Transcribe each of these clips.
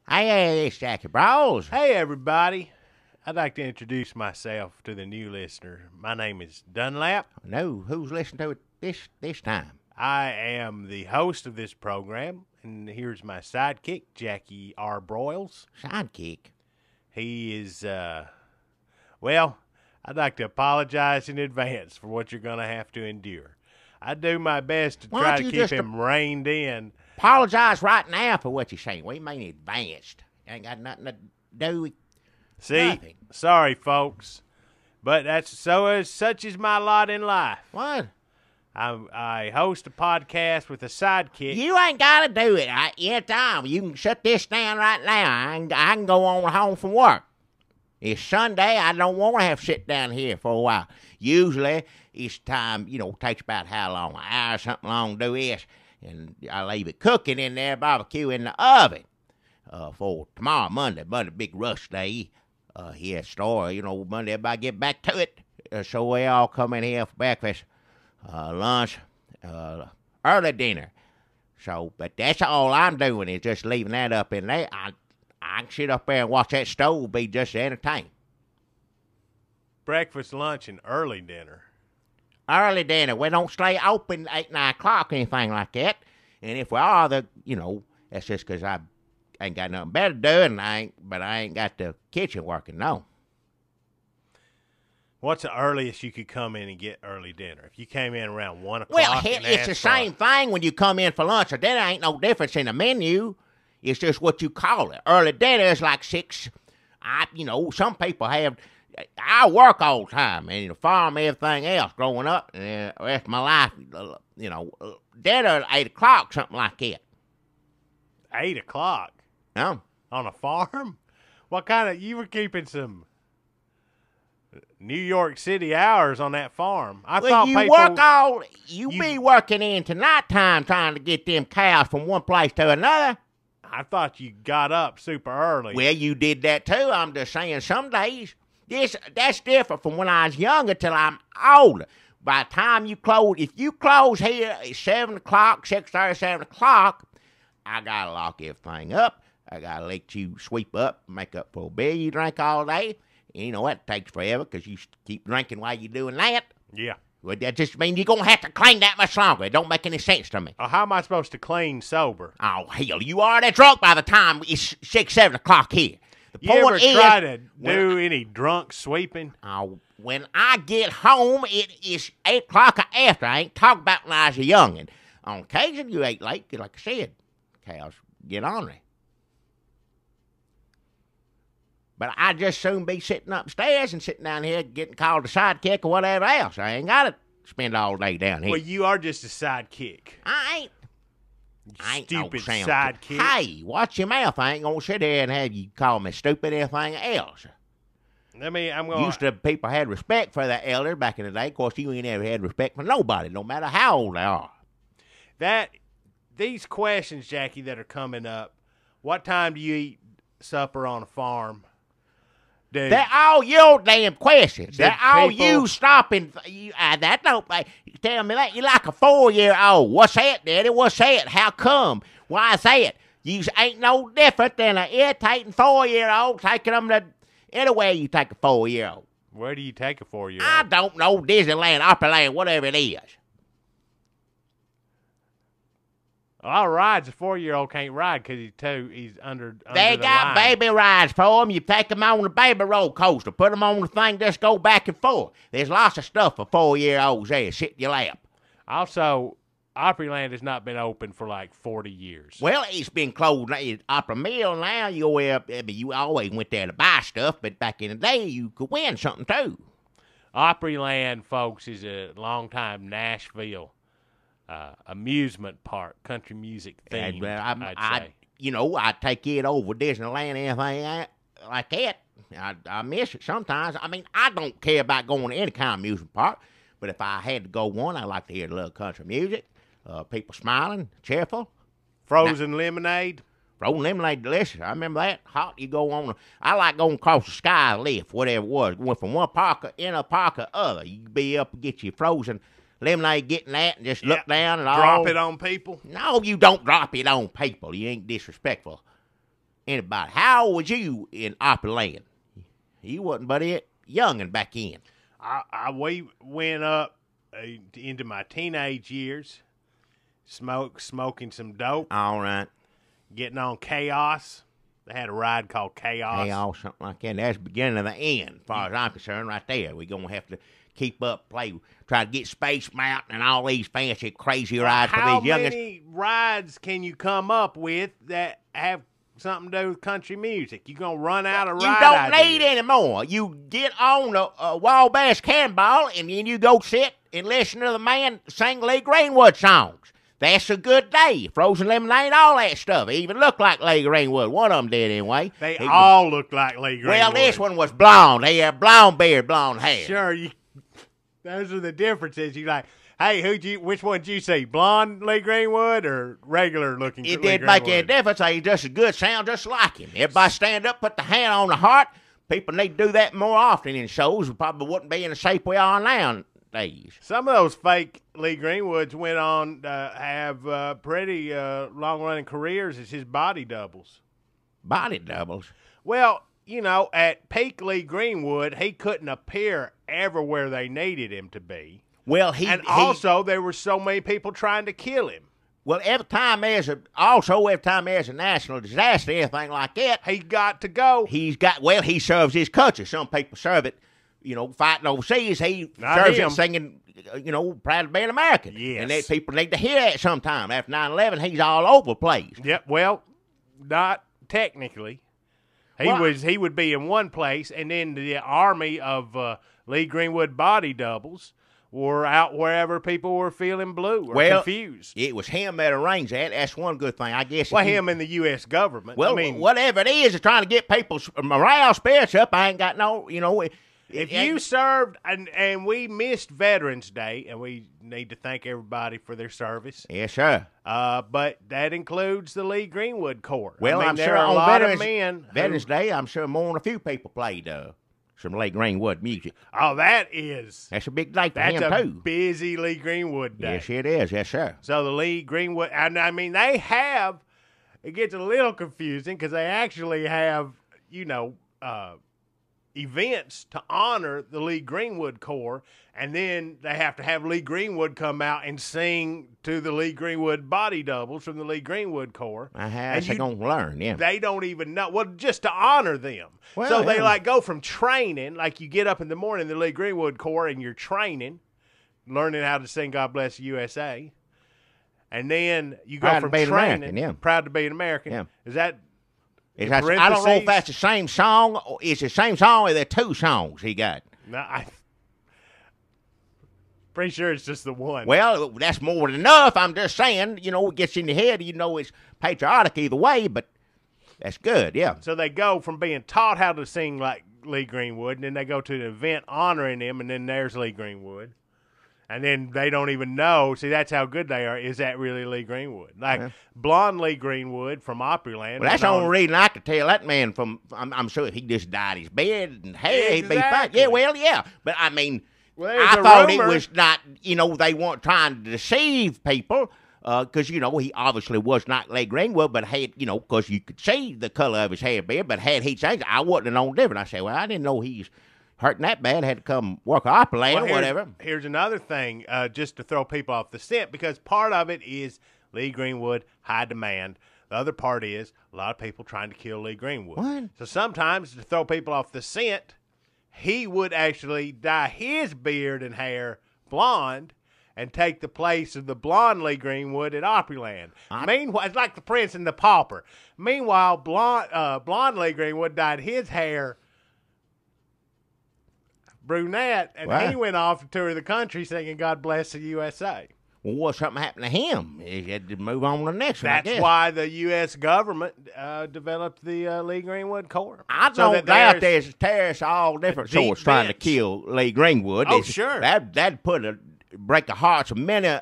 Hey, it's Jackie Brawls. Hey, everybody. I'd like to introduce myself to the new listener. My name is Dunlap. No, who's listening to it this time? I am the host of this program, and here's my sidekick, Jackie R. Broyles. Sidekick? He is, well, I'd like to apologize in advance for what you're going to have to endure. I do my best to try to keep him reined in. Apologize right now for what you're saying. We mean advanced. Ain't got nothing to do with nothing. Sorry, folks, but such is my lot in life. What? I host a podcast with a sidekick. You ain't got to do it. Anytime. You can shut this down right now. I can go on home from work. It's Sunday. I don't want to have to sit down here for a while. Usually, it's time, takes about how long? An hour or something long to do this. And I leave it cooking in there, barbecue in the oven. For tomorrow, Monday, big rush day. Here, store, Monday, everybody get back to it. So we all come in here for breakfast, lunch, early dinner. So, but that's all I'm doing is just leaving that up in there. I can sit up there and watch that stove be just entertained. Breakfast, lunch, and early dinner. Early dinner. We don't stay open 8, 9 o'clock or anything like that. And if we are, that's just because I ain't got nothing better to do, and I ain't got the kitchen working, no. What's the earliest you could come in and get early dinner? If you came in around 1 o'clock. Well, it's the same thing when you come in for lunch or dinner. Ain't no difference in the menu. It's just what you call it. Early dinner is like 6. Some people have. I work all the time and the farm, everything else growing up, and the rest of my life, dinner at 8 o'clock, something like that. 8 o'clock? No. On a farm? What kind of, you were keeping some New York City hours on that farm. You be working into nighttime trying to get them cows from one place to another. I thought you got up super early. Well, you did that too. I'm just saying some days. That's different from when I was younger till I'm older. By the time you close, if you close here at 7 o'clock, 6:30, 7 o'clock, I got to lock everything up. I got to let you sweep up, make up for a beer you drink all day. And that takes forever because you keep drinking while you're doing that. Yeah. Well, that just means you're going to have to clean that much longer. It don't make any sense to me. How am I supposed to clean sober? Oh, hell, you already drunk by the time it's 6, 7 o'clock here. You ever try to do any drunk sweeping? When I get home, it is 8 o'clock or after. I ain't talking about when I was a youngin'. On occasion, you ain't late, like I said. Cows get on me. But I just soon be sitting upstairs and sitting down here getting called a sidekick or whatever else. I ain't got to spend all day down here. Well, you are just a sidekick. I ain't. Stupid sidekick. Hey, watch your mouth. I ain't going to sit there and have you call me stupid or anything else. Used to people had respect for the elder back in the day. Of course, you ain't ever had respect for nobody, no matter how old they are. These questions, Jackie, that are coming up, what time do you eat supper on a farm? They're all your damn questions. They're all you stopping. That don't tell me that. You're like a 4-year-old. What's that, Daddy? What's that? How come? Why is that? You ain't no different than an irritating 4-year-old taking them to anywhere you take a 4-year-old. Where do you take a 4-year-old? I don't know. Disneyland, Opryland, whatever it is. All rides a 4-year-old can't ride because he's under They got baby rides for him. You take them on the baby roller coaster, put them on the thing, just go back and forth. There's lots of stuff for 4-year-olds there. Sit in your lap. Also, Opryland has not been open for like 40 years. Well, it's been closed. It's Opry Mill now. You always went there to buy stuff, but back in the day, you could win something too. Opryland, folks, is a long-time Nashville amusement park, country music theme. I'd say. I take it over Disneyland and anything like that. I miss it sometimes. I mean, I don't care about going to any kind of amusement park, but if I had to go one, I like to hear a little country music, people smiling, cheerful. Frozen lemonade. Frozen lemonade, delicious. I remember that. Hot, you go on. I like going across the sky lift, whatever it was, going from one park in a park or other. You be up and get your frozen lemonade, getting that, and just look down and drop it on people. No, you don't drop it on people. You ain't disrespectful. anybody. How old was you in Opryland? You wasn't but youngin' back in. We went up into my teenage years, smoking some dope. All right. Getting on Chaos. They had a ride called Chaos. Chaos, something like that. That's the beginning of the end, as far as I'm concerned, right there. We're going to have to keep up, try to get Space Mountain and all these fancy, crazy rides for these youngins. How many rides can you come up with that have something to do with country music? You going to run out of rides? You don't need any more. You get on a Wabash Cannonball, and then you go sit and listen to the man sing Lee Greenwood songs. That's a good day. Frozen lemonade, all that stuff. It even looked like Lee Greenwood. One of them did anyway. They all looked like Lee Greenwood. Well, this one was blonde. He had blonde beard, blonde hair. Sure, those are the differences. You like, hey, which one did you see? Blonde Lee Greenwood or regular looking Lee Greenwood? It didn't make any difference. He just a good sound, just like him. Everybody stand up, put the hand on the heart. People need to do that more often in shows. We probably wouldn't be in the shape we are now. Some of those fake Lee Greenwoods went on to have pretty long-running careers as his body doubles. Body doubles? Well, at peak Lee Greenwood, he couldn't appear everywhere they needed him to be. Well, also there were so many people trying to kill him. Well, every time there's a national disaster, anything like that, he got to go. He serves his country. Some people serve it. Fighting overseas, he serves it singing, proud to be an American. Yes. And people need to hear that sometime. After 9/11, he's all over the place. Yep, well, not technically. He would be in one place, and then the army of Lee Greenwood body doubles were out wherever people were feeling blue or confused. It was him that arranged that. That's one good thing, I guess. Well, him and the U.S. government. Well, whatever it is trying to get people's morale, spirits up. I ain't got no, If you served, and we missed Veterans Day, and we need to thank everybody for their service. Yes, sir. But that includes the Lee Greenwood Corps. Well, I'm sure on Veterans Day, I'm sure more than a few people played some Lee Greenwood music. Oh, that's a big day for him, too. That's a busy Lee Greenwood day. Yes, it is. Yes, sir. So the Lee Greenwood, and it gets a little confusing because they actually have, events to honor the Lee Greenwood Corps, and then they have to have Lee Greenwood come out and sing to the Lee Greenwood body doubles from the Lee Greenwood Corps. How's they going to learn, yeah. They don't even know. Well, just to honor them. Well, so they go from training, like you get up in the morning, the Lee Greenwood Corps, and you're training, learning how to sing God Bless the U.S.A., and then you go from training, proud to be an American. Yeah. Is that... I don't know if that's the same song. Or it's the same song, or there are two songs he got. No, I'm pretty sure it's just the one. Well, that's more than enough. I'm just saying, it gets in your head. It's patriotic either way, but that's good, yeah. So they go from being taught how to sing like Lee Greenwood, and then they go to an event honoring him, and then there's Lee Greenwood. And then they don't even know. See, that's how good they are. Is that really Lee Greenwood? Blonde Lee Greenwood from Opryland. Well, that's the only reason I could tell that man from, I'm sure if he just dyed his beard and hair, he'd be fine. Yeah, well, yeah. But, I thought it was not, they weren't trying to deceive people. Because, he obviously was not Lee Greenwood, but had, because you could see the color of his hair beard, but had he changed, I wouldn't have known different. I said, well, I didn't know he's hurting that bad, had to come work Opryland or whatever. Here's another thing, just to throw people off the scent, because part of it is Lee Greenwood, high demand. The other part is a lot of people trying to kill Lee Greenwood. What? So sometimes, to throw people off the scent, he would actually dye his beard and hair blonde and take the place of the blonde Lee Greenwood at Opryland. Meanwhile, it's like the Prince and the Pauper. Meanwhile, blonde Lee Greenwood dyed his hair brunette, and he went off to tour the country singing God Bless the U.S.A. Well, what something happened to him? He had to move on to the next one, I guess. That's why the U.S. government developed the Lee Greenwood Corps. I don't doubt there's terrorists all different sorts trying to kill Lee Greenwood. Oh, sure. That'd break the hearts of many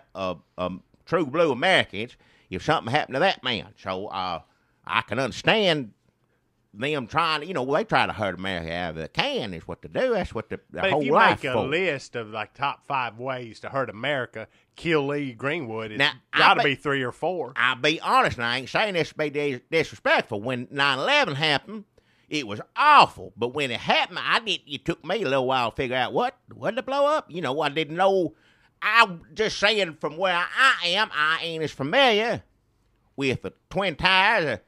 true blue Americans if something happened to that man. So I can understand them trying to, they try to hurt America out of the can is what they do. That's what the but whole if you life make a for. list of like top 5 ways to hurt America, kill Lee Greenwood, it's Now, got to be 3 or 4. I'll be honest, and I ain't saying this to be disrespectful. When 9/11 happened, it was awful. But when it happened, it took me a little while to figure out what to blow up. I didn't know. I'm just saying from where I am, I ain't as familiar with the Twin Towers, the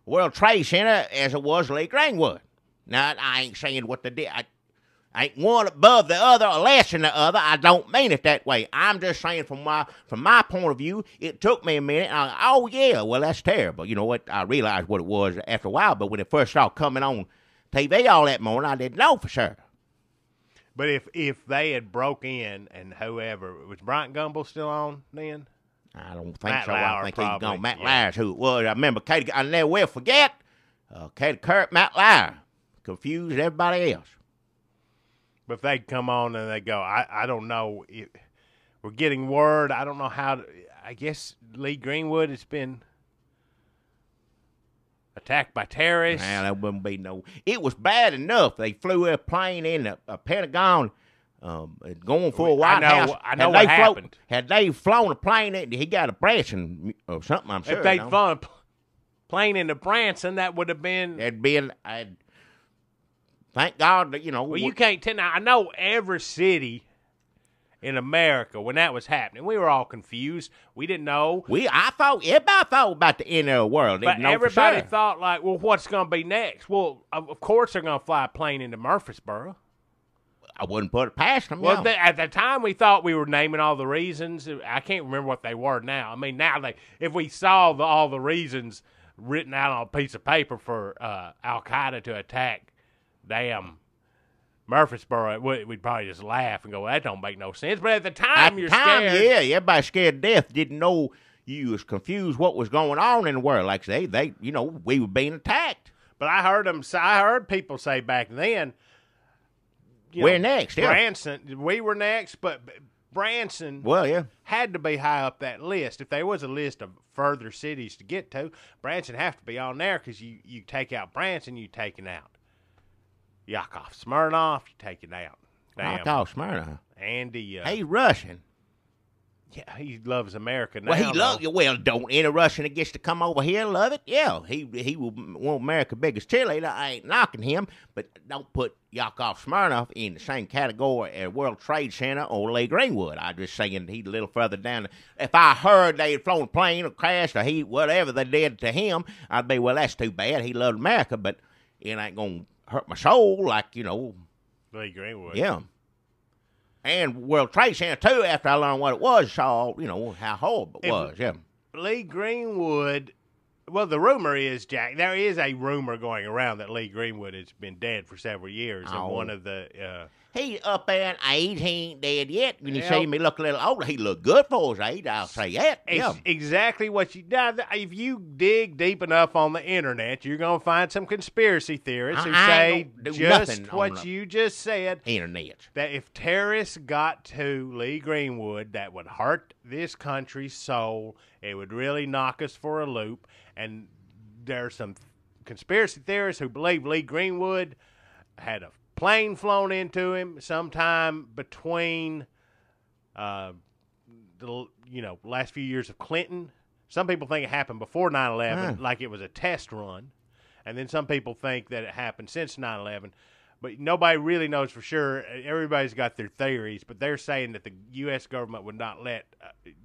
World Trade Center, as it was Lee Greenwood. Now, I ain't saying what they did. I ain't one above the other or less than the other. I don't mean it that way. I'm just saying from my point of view, it took me a minute. Oh, yeah, well, that's terrible. You know what? I realized what it was after a while, but when it first started coming on TV all that morning, I didn't know for sure. But if they had broke in and whoever, was Bryant Gumbel still on then? I don't think Matt so. Lauer, I think he's probably. gone. Matt Yeah. Lauer's who it was. I remember Katie. I never will forget. Katie Kirk, Matt Lauer. Confused everybody else. But if they'd come on and they go, I don't know. We're getting word. I don't know how to, I guess Lee Greenwood has been attacked by terrorists. Man, that wouldn't be no. It was bad enough. They flew a plane in a Pentagon, going for a White House. I know what happened. Had they flown a plane in, he got a Branson or something. I'm sure. If they'd flown a plane into Branson, that would have been. It'd been. Thank God that Well, you can't tell. Now, I know every city in America when that was happening, we were all confused. We didn't know. Everybody thought about the end of the world. But everybody thought like, well, what's going to be next? Well, of course they're going to fly a plane into Murfreesboro. I wouldn't put it past them. Well, at the time we thought we were naming all the reasons. I can't remember what they were now. I mean, now if we saw all the reasons written out on a piece of paper for Al Qaeda to attack damn Murfreesboro, we'd probably just laugh and go, well, that don't make no sense. But at the time, scared. Yeah, everybody scared to death. Didn't know you was confused what was going on in the world. Like they we were being attacked. But I heard people say back then, we're next. Yeah. Branson, we were next, but Branson had to be high up that list. If there was a list of further cities to get to, Branson have to be on there because you take out Branson, you taking out Yakov Smirnoff, you take it out. Yakov Smirnoff. Andy. He's Russian. Yeah, he loves America now. Don't any Russian that gets to come over here love it? Yeah, he will want America's biggest cheerleader. I ain't knocking him, but don't put Yakov Smirnoff in the same category as World Trade Center or Lee Greenwood. I'm just saying he's a little further down. If I heard they had flown a plane or crashed or whatever they did to him, I'd be, well, that's too bad. He loved America, but it ain't going to hurt my soul like, Lee Greenwood. Yeah. And World Trade Center, too, after I learned what it was, saw, how horrible it was, yeah. Lee Greenwood, well, the rumor is, Jack, there is a rumor going around that Lee Greenwood has been dead for several years. And one of the... He's up there in age. He ain't dead yet. When you see him, he look a little older. He look good for his age, I'll say that. It's exactly what you... Now, if you dig deep enough on the internet, you're going to find some conspiracy theorists who say just what you just said. Internet. That if terrorists got to Lee Greenwood, that would hurt this country's soul. It would really knock us for a loop. And there's some conspiracy theorists who believe Lee Greenwood had a plane flown into him sometime between the last few years of Clinton. Some people think it happened before 9/11, like it was a test run. And then some people think that it happened since 9/11. But nobody really knows for sure. Everybody's got their theories, but they're saying that the U.S. government would not let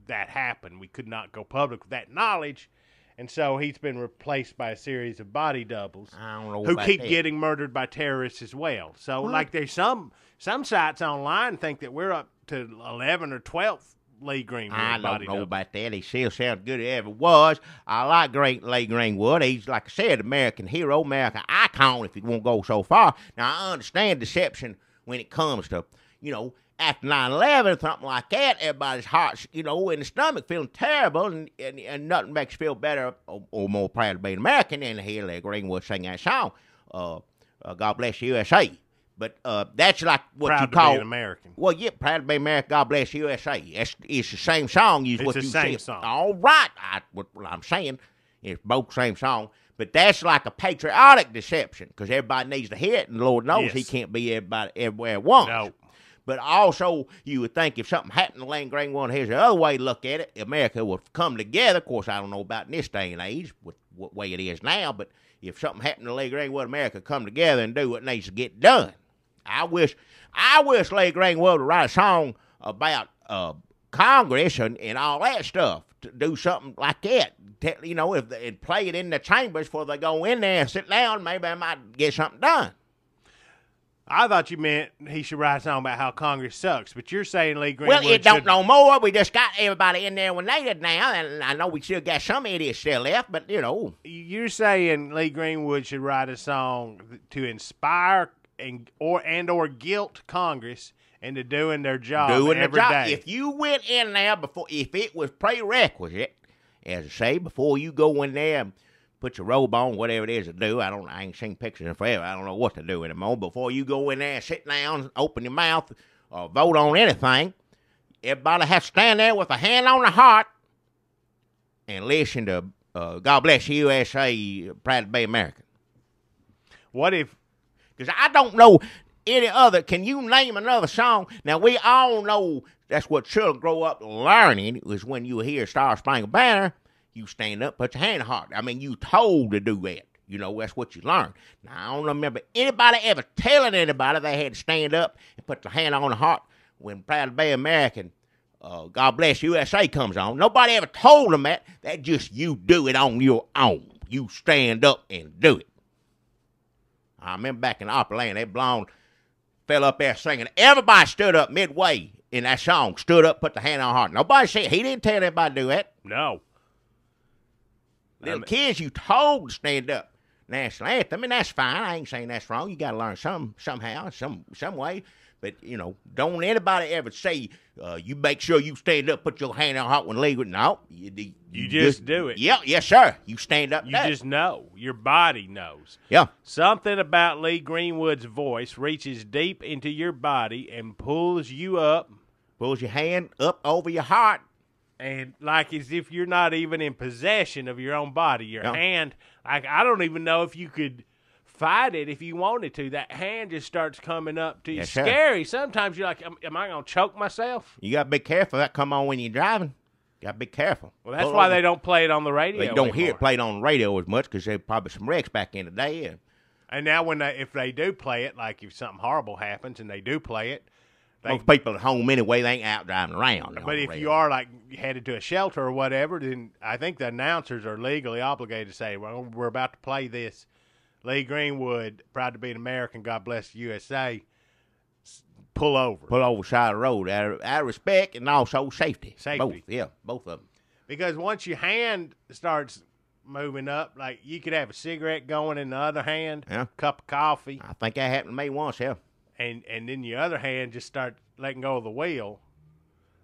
that happen. We could not go public with that knowledge. And so he's been replaced by a series of body doubles who keep getting murdered by terrorists as well. So, like, there's some sites online think that we're up to 11 or 12th Lee Greenwood I body don't know doubles. about that. He still sounds good as ever was. I like Lee Greenwood. He's, like I said, American hero, American icon, if you won't go so far. Now, I understand deception when it comes to, after 9/11 or something like that, everybody's heart's, in the stomach feeling terrible, and nothing makes you feel better or more proud to be an American than to hear Lee Greenwood sing that song, God Bless U.S.A. But that's like what proud you call... to be an American. Well, yeah, proud to be American, God Bless U.S.A. It's the same song. It's the same song. All right. What I'm saying, it's both same song. But that's like a patriotic deception because everybody needs to hear it, and Lord knows he can't be everybody everywhere at once. No. But also, you would think if something happened to Lane Greenwood, here's the other way to look at it, America would come together. Of course, I don't know about in this day and age, with what way it is now, but if something happened to Lane Greenwood, America come together and do what needs to get done. I wish Lane Greenwood would write a song about Congress and all that stuff, to do something like that. You know, and play it in the chambers before they go in there and sit down, maybe I might get something done. I thought you meant he should write a song about how Congress sucks, but you're saying Lee Greenwood Well, it don't no more. We just got everybody in there when they did now, and I know we still got some idiots still left, but, you know. You're saying Lee Greenwood should write a song to inspire or guilt Congress into doing their job every day. If you went in there if it was prerequisite, as I say, before you go in there and put your robe on, whatever it is to do. I ain't seen pictures in forever. I don't know what to do anymore. Before you go in there and sit down, open your mouth, or vote on anything, everybody has to stand there with a hand on the heart and listen to God Bless USA, Proud to Be American. What if... Because I don't know any other... Can you name another song? Now, we all know that's what children grow up learning, is when you hear Star Spangled Banner, you stand up, put your hand on the heart. I mean, you told to do that. You know, that's what you learn. Now, I don't remember anybody ever telling anybody they had to stand up and put their hand on the heart when Proud to Be American, God Bless USA comes on. Nobody ever told them that. That just you do it on your own. You stand up and do it. I remember back in Opryland, that blonde fell up there singing. Everybody stood up midway in that song, stood up, put the hand on the heart. Nobody said, he didn't tell anybody to do that. No. Little kids, you told to stand up. National anthem, and that's fine. I ain't saying that's wrong. You got to learn somehow, some way. But, you know, don't anybody ever say, you make sure you stand up, put your hand on the heart when legal. No. You just do it. Yeah, yes, sir. You stand up. You just know. Your body knows. Yeah. Something about Lee Greenwood's voice reaches deep into your body and pulls you up. Pulls your hand up over your heart. And like as if you're not even in possession of your own body. Your hand, like I don't even know if you could fight it if you wanted to. That hand just starts coming up to you. It's scary. Sometimes you're like, am I going to choke myself? You got to be careful. That come on when you're driving. Got to be careful. Well, that's why they don't play it on the radio. They don't hear it played on the radio as much because there's probably some wrecks back in the day. And now if they do play it, like if something horrible happens and they do play it, most people at home anyway, they ain't out driving around. But if you are like headed to a shelter or whatever, then I think the announcers are legally obligated to say, well, we're about to play this. Lee Greenwood, Proud to Be an American, God Bless the USA, pull over. Pull over the side of the road out of respect and also safety. Safety. Both of them. Because once your hand starts moving up, like you could have a cigarette going in the other hand, cup of coffee. I think that happened to me once, And then your other hand just start letting go of the wheel.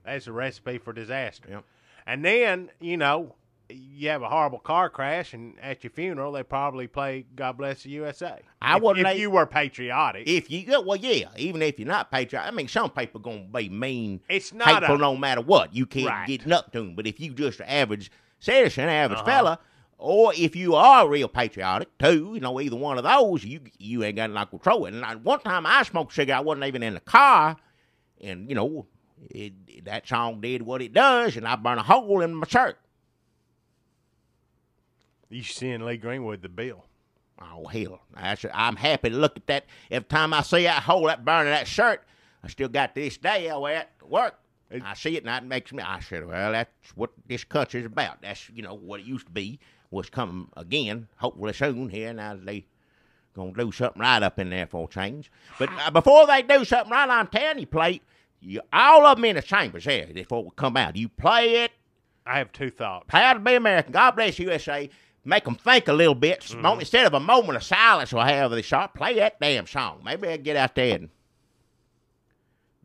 That's a recipe for disaster. Yep. And then, you know, you have a horrible car crash, and at your funeral, they probably play God Bless the USA. If you were patriotic. Even if you're not patriotic. I mean, some people going to be mean, it's not hateful no matter what. You can't get up to them. But if you just an average citizen, average fella, or if you are real patriotic, too, you know, either one of those, you ain't got no control. And one time I smoked a cigarette, I wasn't even in the car, and, you know, that song did what it does, and I burned a hole in my shirt. You seeing Lee Greenwood the bill. Oh, hell. I'm happy to look at that. Every time I see that hole, that burn of that shirt, I still got this day I wear at work. I see it, and that makes me, I said, well, that's what this country's about. That's, you know, what it used to be. Was coming again, hopefully soon here. Now they going to do something right up in there for a change. But before they do something right, I'm telling you, all of them in the chambers there before we come out. You play it. I have two thoughts. Proud to Be American. God Bless USA. Make them think a little bit. Mm-hmm. Instead of a moment of silence or however they start, play that damn song. Maybe they'll get out there and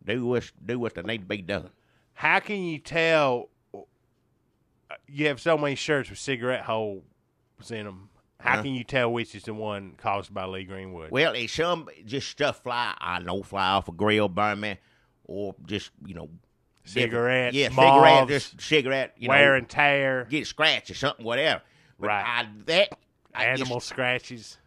do what they need to be done. How can you tell? You have so many shirts with cigarette holes in them. How can you tell which is the one caused by Lee Greenwood? Well, it's some just stuff fly off a grill, burn me, or just, you know. Cigarette, cigarette, wear and tear. Get scratched or something, whatever. But right. Animal scratches.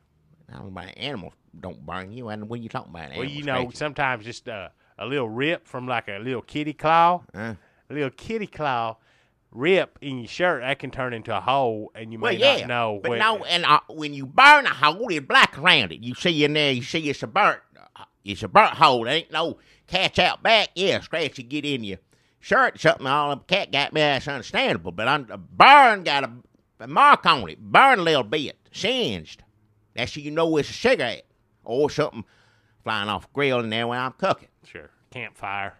I don't know about animals don't burn you. And when you talking about animals, Well, you know, sometimes just a little rip from like a little kitty claw, a little kitty claw rip in your shirt, that can turn into a hole, and you may not know. But no, and when you burn a hole, it's black around it. You see in there, you see it's a burnt hole. There ain't no catch out back. Yeah, scratch you get in your shirt, something all the cat got me. That's understandable. But a burn got a mark on it, burn a little bit, singed. That's so you know it's a cigarette or something flying off a grill in there when I'm cooking. Sure, campfire.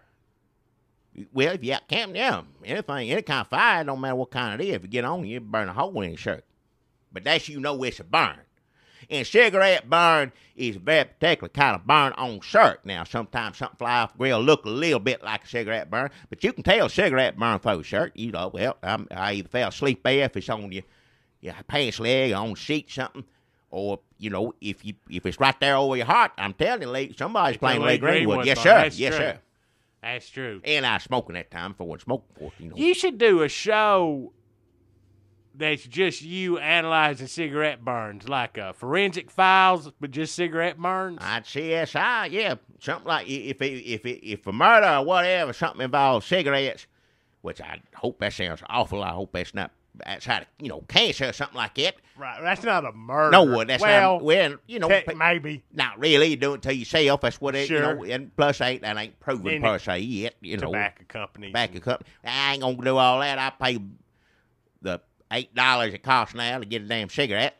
Well, if you got camping, anything, any kind of fire, don't matter what kind it is. If you get on you burn a hole in your shirt. But that's you know it's a burn. And cigarette burn is a very particular kind of burn on shirt. Now, sometimes something fly off the grill look a little bit like a cigarette burn, but you can tell cigarette burn through a shirt. You know, well, I either fell asleep there if it's on your pants leg or on the seat something, or, you know, if it's right there over your heart, I'm telling you, somebody's playing Lee Greenwood. Yes, sir. Yes, sir. That's true. And I was smoking that time before I smoked before, you know. You should do a show that's just you analyzing cigarette burns, like Forensic Files, but just cigarette burns. I'd CSI, yeah, something like if a murder or whatever, something involves cigarettes, which I hope that sounds awful. I hope that's not outside of, cancer or something like that. Right, that's not a murder. No, that's not. Well, maybe not really. You do it to yourself. That's what it. Sure. And plus, that ain't proven per se yet. Tobacco companies. I ain't gonna do all that. I pay the $8 it costs now to get a damn cigarette.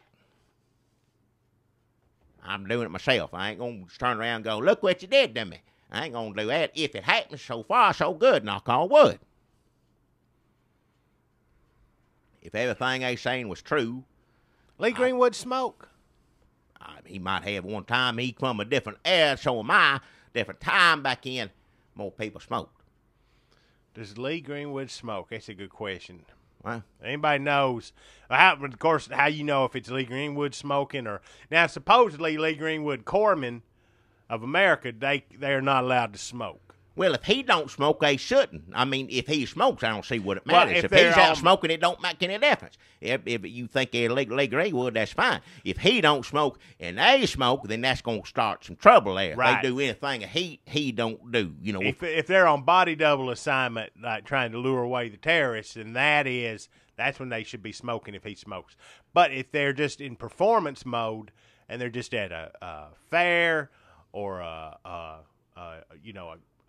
I'm doing it myself. I ain't gonna just turn around and go, look what you did to me. I ain't gonna do that. If it happens, so far, so good. Knock on wood. If everything they saying was true, Lee Greenwood smoke. He might have one time. He from a different era, so am I. Different time back in, more people smoked. Does Lee Greenwood smoke? That's a good question. Well, anybody knows? Of course, how you know if it's Lee Greenwood smoking or now? Supposedly, Lee Greenwood corpsmen of America, they are not allowed to smoke. Well, if he don't smoke, they shouldn't. I mean, if he smokes, I don't see what it matters. If he's out smoking, it don't make any difference. If you think they're Lee Greenwood, that's fine. If he don't smoke and they smoke, then that's going to start some trouble there. Right. If they do anything he don't do, If they're on body double assignment, like trying to lure away the terrorists, then that's when they should be smoking if he smokes. But if they're just in performance mode and they're just at a fair or a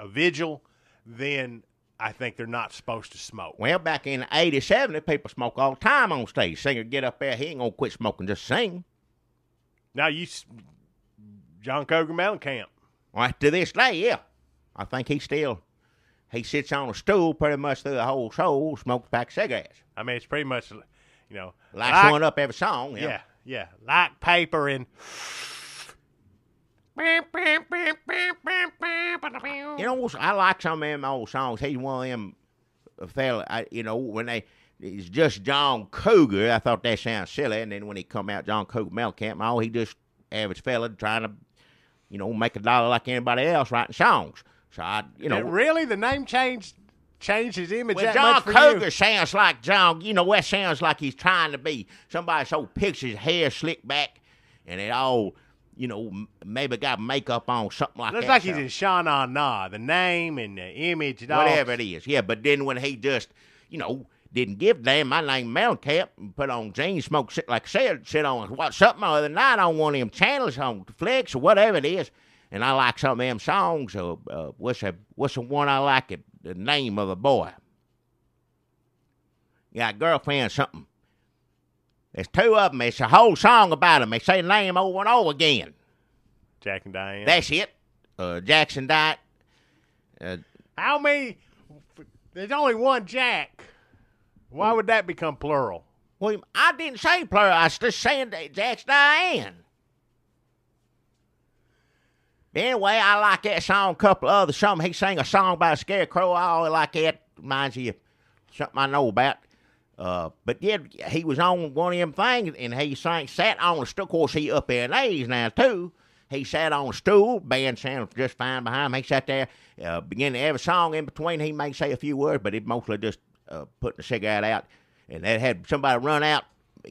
vigil, then I think they're not supposed to smoke. Well, back in 87, people smoke all the time on stage. Singer get up there, he ain't going to quit smoking, just sing. Now, John Cougar Mellencamp. Well, to this day, yeah. I think he sits on a stool pretty much through the whole show, smokes a pack of cigarettes. I mean, it's pretty much, Lights one up every song. Yeah. Like paper and... I like some of them old songs. He's one of them fella, when it's just John Cougar, I thought that sounded silly. And then when he come out, John Cougar Mellencamp, he just average fella trying to, make a dollar like anybody else writing songs. So really? The name changed his image that John much for Cougar you? sounds like John, that sounds like he's trying to be somebody so pictures his hair slicked back and it all... maybe got makeup on, something like Looks that. Looks like he's in Sha-Na Na, the name and the image and all. Whatever it is. Yeah, but then when he just, didn't give a damn, my name Mellencamp, and put on jeans, smoke, sit on something other than night on one of them channels on Flex or whatever it is, and I like some of them songs. What's the one I like? The name of the boy. Yeah, girlfriend something. There's two of them. It's a whole song about them. They say the name over and over again. Jack and Diane. That's it. Jackson Diane. How many? There's only one Jack. Why would that become plural? Well, I didn't say plural. I was just saying that Jack's Diane. Anyway, I like that song. A couple of other something. He sang a song about a scarecrow. I always like that. Reminds you of something I know about. But yeah, he was on one of them things, and he sat on a stool. Of course, he up in age now, too. He sat on a stool. Band sounded just fine behind him. He sat there, beginning every song in between. He may say a few words, but it mostly just putting the cigarette out. And they had somebody run out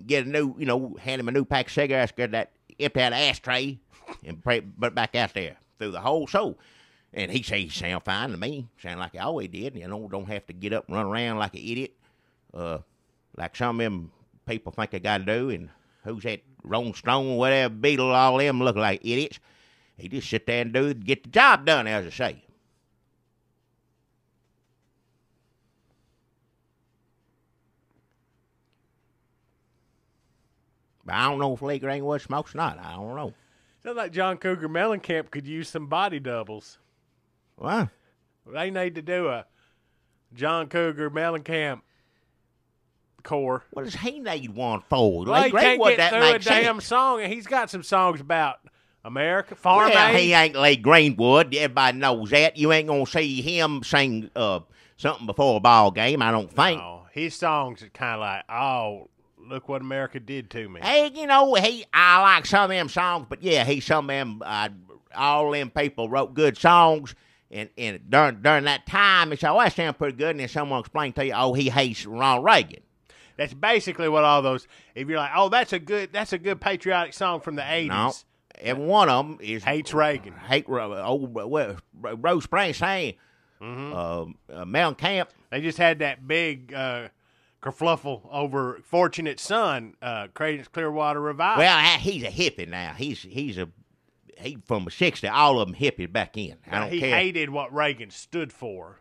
get a new, hand him a new pack of cigarettes, get that, empty that ashtray, and put it back out there through the whole show. And he said he sound fine to me, sound like he always did. Don't have to get up and run around like an idiot, like some of them people think they got to do. And who's that, Rolling Stone, whatever, Beatle, all them look like idiots. He just sit there and get the job done, as I say. But I don't know if Lee Greenwood smokes or not. I don't know. Sounds like John Cougar Mellencamp could use some body doubles. What? They need to do a John Cougar Mellencamp core. What does he need one for? Well, Lee he can't Greenwood, get that through a makes damn sense. song, and he's got some songs about America, farm Well, aid. he ain't Lee Greenwood. Everybody knows that. You ain't gonna see him sing something before a ball game, I don't think. No, his songs are kind of like, oh, look what America did to me. Hey, I like some of them songs, but yeah, some of them, all them people wrote good songs, and during that time, they said, oh, that sounds pretty good, and then someone explained to you, oh, he hates Ronald Reagan. That's basically what all those. If you're like, oh, that's a good patriotic song from the '80s. No, every one of them is Hates Reagan. Rose Springsteen, Mellencamp. They just had that big kerfluffle over Fortunate Son, Creedence Clearwater Revival. Well, he's a hippie now. He from the '60s. All of them hippies back in. I don't he care. hated what Reagan stood for.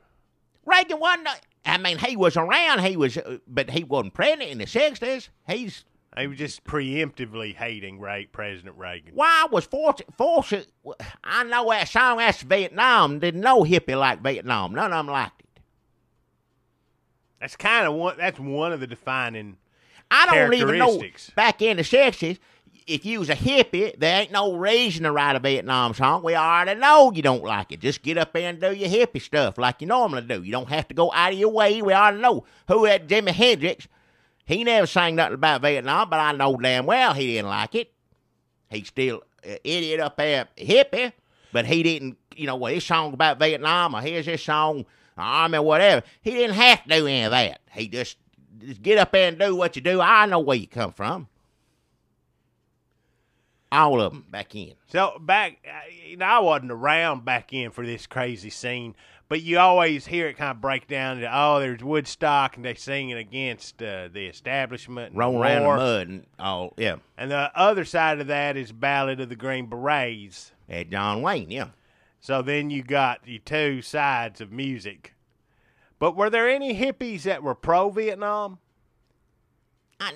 Reagan wasn't. I mean, he was around. But he wasn't president in the '60s. He was just preemptively hating President Reagan. Why was Fortune? I know that song. That's Vietnam. Didn't know hippie like Vietnam. None of them liked it. That's kind of one. That's one of the defining. I don't even know. characteristics. Back in the '60s, if you was a hippie, there ain't no reason to write a Vietnam song. We already know you don't like it. Just get up there and do your hippie stuff like you normally do. You don't have to go out of your way. We already know who had Jimi Hendrix. He never sang nothing about Vietnam, but I know damn well he didn't like it. He's still an idiot up there, hippie, but he didn't, his song about Vietnam or here's his song, Army or whatever. He didn't have to do any of that. He just get up there and do what you do. I know where you come from. All of them back in. So back, I wasn't around back in for this crazy scene, but you always hear it kind of break down to, there's Woodstock, and they singing against the establishment. Rolling around in the mud and all, yeah. And the other side of that is Ballad of the Green Berets. At John Wayne, yeah. So then you got your two sides of music. But were there any hippies that were pro-Vietnam?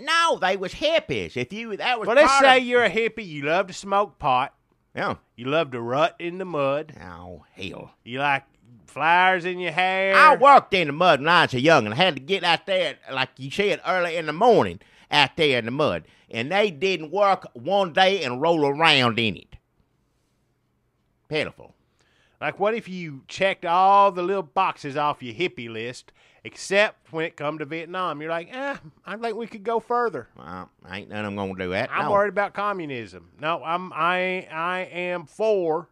No, they was hippies. Well, let's say you're a hippie. You love to smoke pot. Yeah. You love to rut in the mud. Oh, hell. You like flowers in your hair. I worked in the mud when I was young, and I had to get out there, like you said, early in the morning, out there in the mud. And they didn't work one day and roll around in it. Pitiful. Like, what if you checked all the little boxes off your hippie list, except when it come to Vietnam? You're like, I think we could go further. Well, ain't none of them gonna do that. I'm no. worried about communism. No, I am for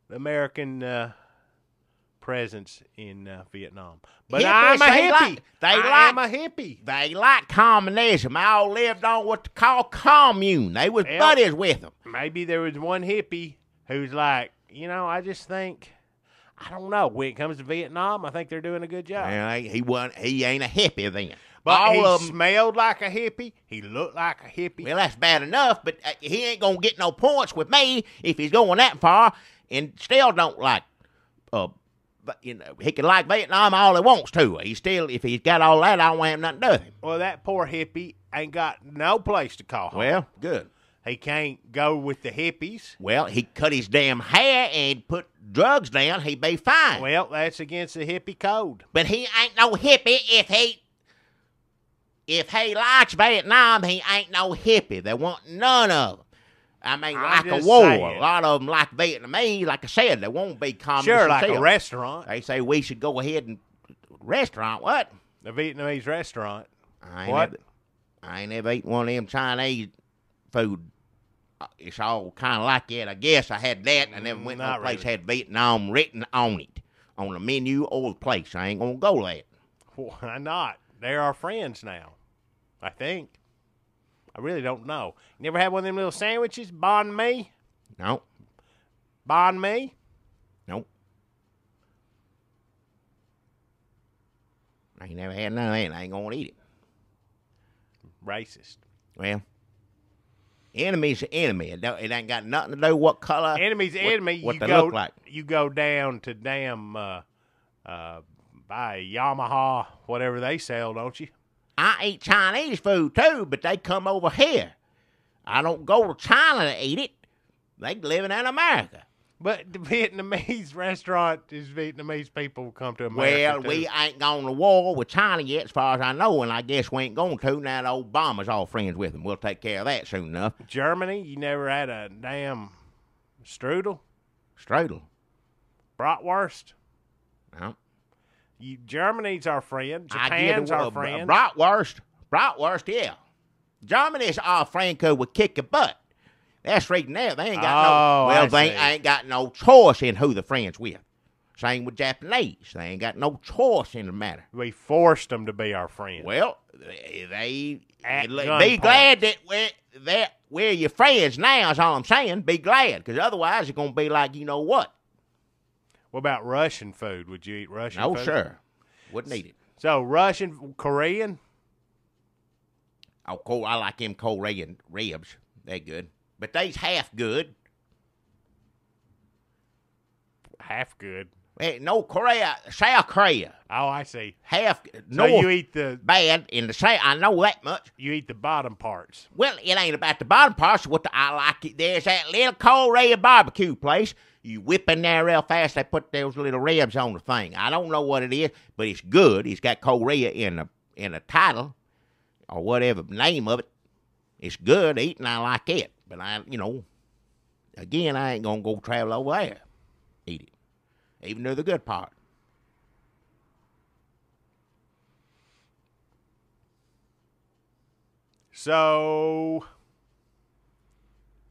the American presence in Vietnam. But Hippies, I'm a hippie. I am a hippie. They like communism. They all lived on what they call commune. They was buddies with them. Maybe there was one hippie who's like, I just think, I don't know. When it comes to Vietnam, I think they're doing a good job. Well, he ain't a hippie then. But all he of them, smelled like a hippie. He looked like a hippie. well, that's bad enough, but he ain't gonna get no points with me if he's going that far and still don't like, he can like Vietnam all he wants to. If he's got all that, I don't have nothing to do with him. Well, that poor hippie ain't got no place to call home. Well, good. He can't go with the hippies. Well, he cut his damn hair and put drugs down. He'd be fine. Well, that's against the hippie code. But he ain't no hippie if he likes Vietnam, he ain't no hippie. They want none of them. I mean, I'm like a just war. saying. A lot of them like Vietnamese. Like I said, they won't be communist. Sure, like themselves. a restaurant. They say we should go ahead and restaurant. What? A Vietnamese restaurant. I ain't never eaten one of them Chinese food. It's all kind of like that. I guess I had that, and I never went to no place really. Had Vietnam written on it, on the menu or the place. I ain't gonna go there. Why not? They're our friends now, I think. I really don't know. You never had one of them little sandwiches? Banh mi? No. Banh mi? Nope. I ain't never had none of that. I ain't gonna eat it. Racist. Well, enemy's an enemy. It ain't got nothing to do with what color. Enemy's enemy. What you they go, look like. You go down to damn buy Yamaha, whatever they sell, don't you? I eat Chinese food too, but they come over here. I don't go to China to eat it. They living in America. But the Vietnamese restaurant is Vietnamese people come to America. Well, we ain't gone to war with China yet, as far as I know, and I guess we ain't going to. Now that Obama's all friends with them. We'll take care of that soon enough. Germany, you never had a damn strudel? Strudel. Bratwurst? No. Germany's our friend. Japan's our friend. Bratwurst, yeah. Germany's our friend because we kick your butt. That's the reason there. They ain't got they ain't got no choice in who they're friends with. Same with Japanese. They ain't got no choice in the matter. We forced them to be our friends. Well, they At be glad that we're your friends now is all I'm saying. Be glad, because otherwise it's going to be like you know what. What about Russian food? Would you eat Russian food? No, sir. Wouldn't eat it. So Russian, Korean? Oh, cool. I like them Korean ribs. They're good. But they's half good. Half good. Hey, no, South Korea. Oh, I see. Half. So you eat the bad in the South. I know that much. You eat the bottom parts. Well, it ain't about the bottom parts. I like it. There's that little Korea barbecue place. You whip in there real fast. They put those little ribs on the thing. I don't know what it is, but it's good. It's got Korea in the title or whatever name of it. It's good eating. I like it. But again, I ain't going to go travel over there. Eat it. Even though the good part. So,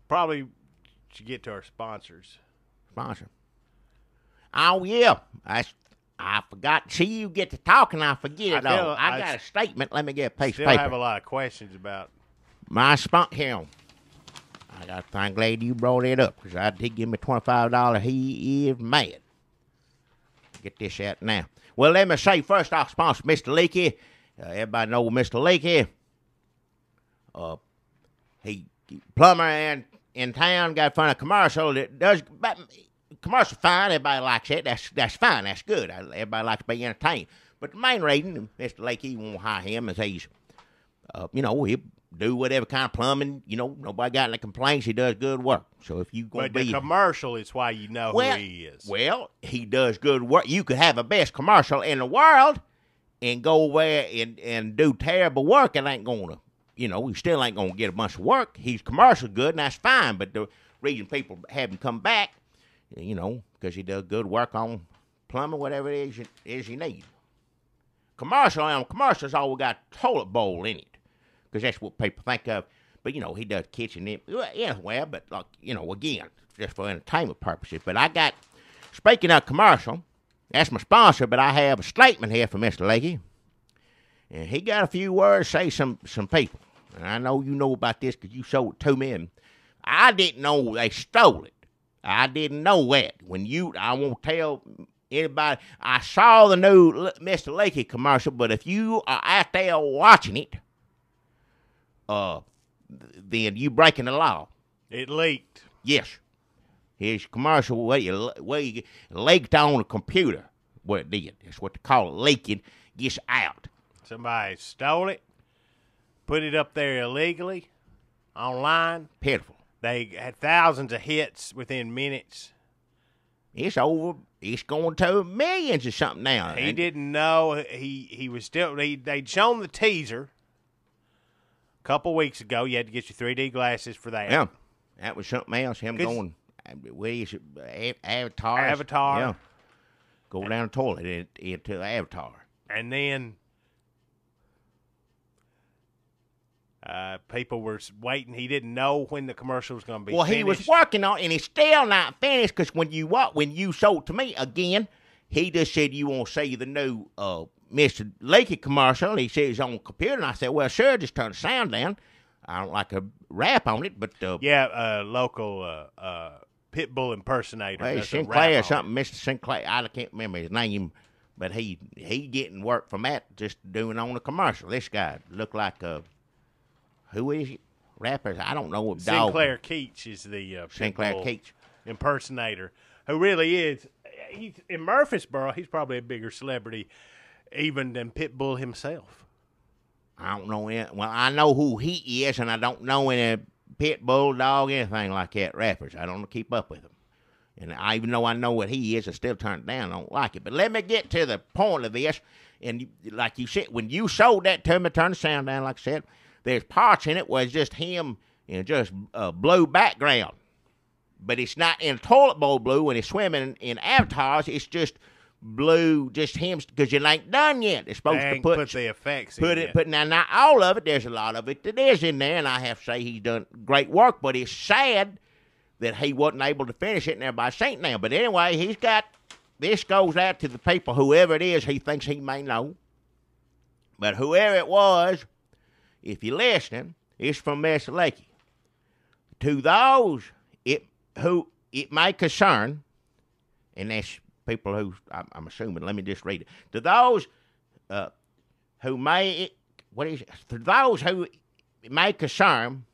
probably should get to our sponsors. Sponsor. Oh, yeah. I forgot. See, you get to talking, I forget it all. I got a statement. Let me get a piece of paper. Still have a lot of questions about my sponsor. Here. I'm glad you brought it up, because I did give me $25. He is mad. Get this out now. Well, let me say first, I'll sponsor Mr. Leakey. Everybody know Mr. Leakey. He plumber in town, got in front of a commercial that does commercial fine. Everybody likes it. That's fine. That's good. Everybody likes to be entertained. But the main reason Mr. Leakey won't hire him is he's, he'll do whatever kind of plumbing. Nobody got any complaints. He does good work. So if you gonna the commercial is why you know who he is. Well, he does good work. You could have the best commercial in the world and go away and do terrible work and ain't gonna, he still ain't gonna get a bunch of work. He's commercial good and that's fine. But the reason people have him come back, because he does good work on plumbing, whatever it is you need. Commercials always got a toilet bowl in it. Because that's what people think of. But, he does kitchen. But, again, just for entertainment purposes. But speaking of commercial, that's my sponsor, but I have a statement here for Mr. Leakey. And he got a few words to say some people. And I know you know about this because you showed it to me. And I didn't know they stole it. I didn't know that. I won't tell anybody. I saw the new Mr. Leakey commercial, but if you are out there watching it, then you breaking the law. It leaked. Yes. His commercial where you leaked on a computer. What it did. That's what they call it. Leaking gets out. Somebody stole it, put it up there illegally, online. Pitiful. They had thousands of hits within minutes. It's going to millions or something now. He didn't know he was still. They'd shown the teaser. Couple weeks ago, you had to get your 3D glasses for that. Yeah, that was something else. Him going, where is it? Avatar. Yeah. Go down the toilet into the Avatar. And then people were waiting. He didn't know when the commercial was going to be finished. He was working on it, and it's still not finished because when you showed it to me again, he just said, you want to see the new Mr. Leakey commercial. He said he's on the computer, and I said, well, sure, just turn the sound down. I don't like a rap on it, but local Pitbull impersonator. Well, Sinclair or something, Mr. Sinclair. I can't remember his name, but he getting work from that just doing on a commercial. This guy looked like who is it? Rappers? I don't know what dog. Sinclair Keach is the Sinclair Pitbull Keach impersonator, who really is. He's in Murfreesboro. He's probably a bigger celebrity even than Pitbull himself. I don't know any. Well, I know who he is, and I don't know any pit bull, dog, anything like that, rappers. I don't keep up with them. And even though I know what he is, I still turn it down. I don't like it. But let me get to the point of this. And like you said, when you showed that to me, turn the sound down, like I said, there's parts in it where it's just him in just blue background. But it's not in toilet bowl blue when he's swimming in avatars. It's just blue, just him, because it ain't done yet. It's supposed to put the effects in it. But now, not all of it. There's a lot of it that is in there, and I have to say he's done great work. But it's sad that he wasn't able to finish it, and everybody's saying now. But anyway, he's got this goes out to the people, whoever it is he thinks he may know. But whoever it was, if you're listening, it's from Miss Lakey. To those who it may concern, and that's people who, I'm assuming, let me just read it. To those who may, to those who it may concern,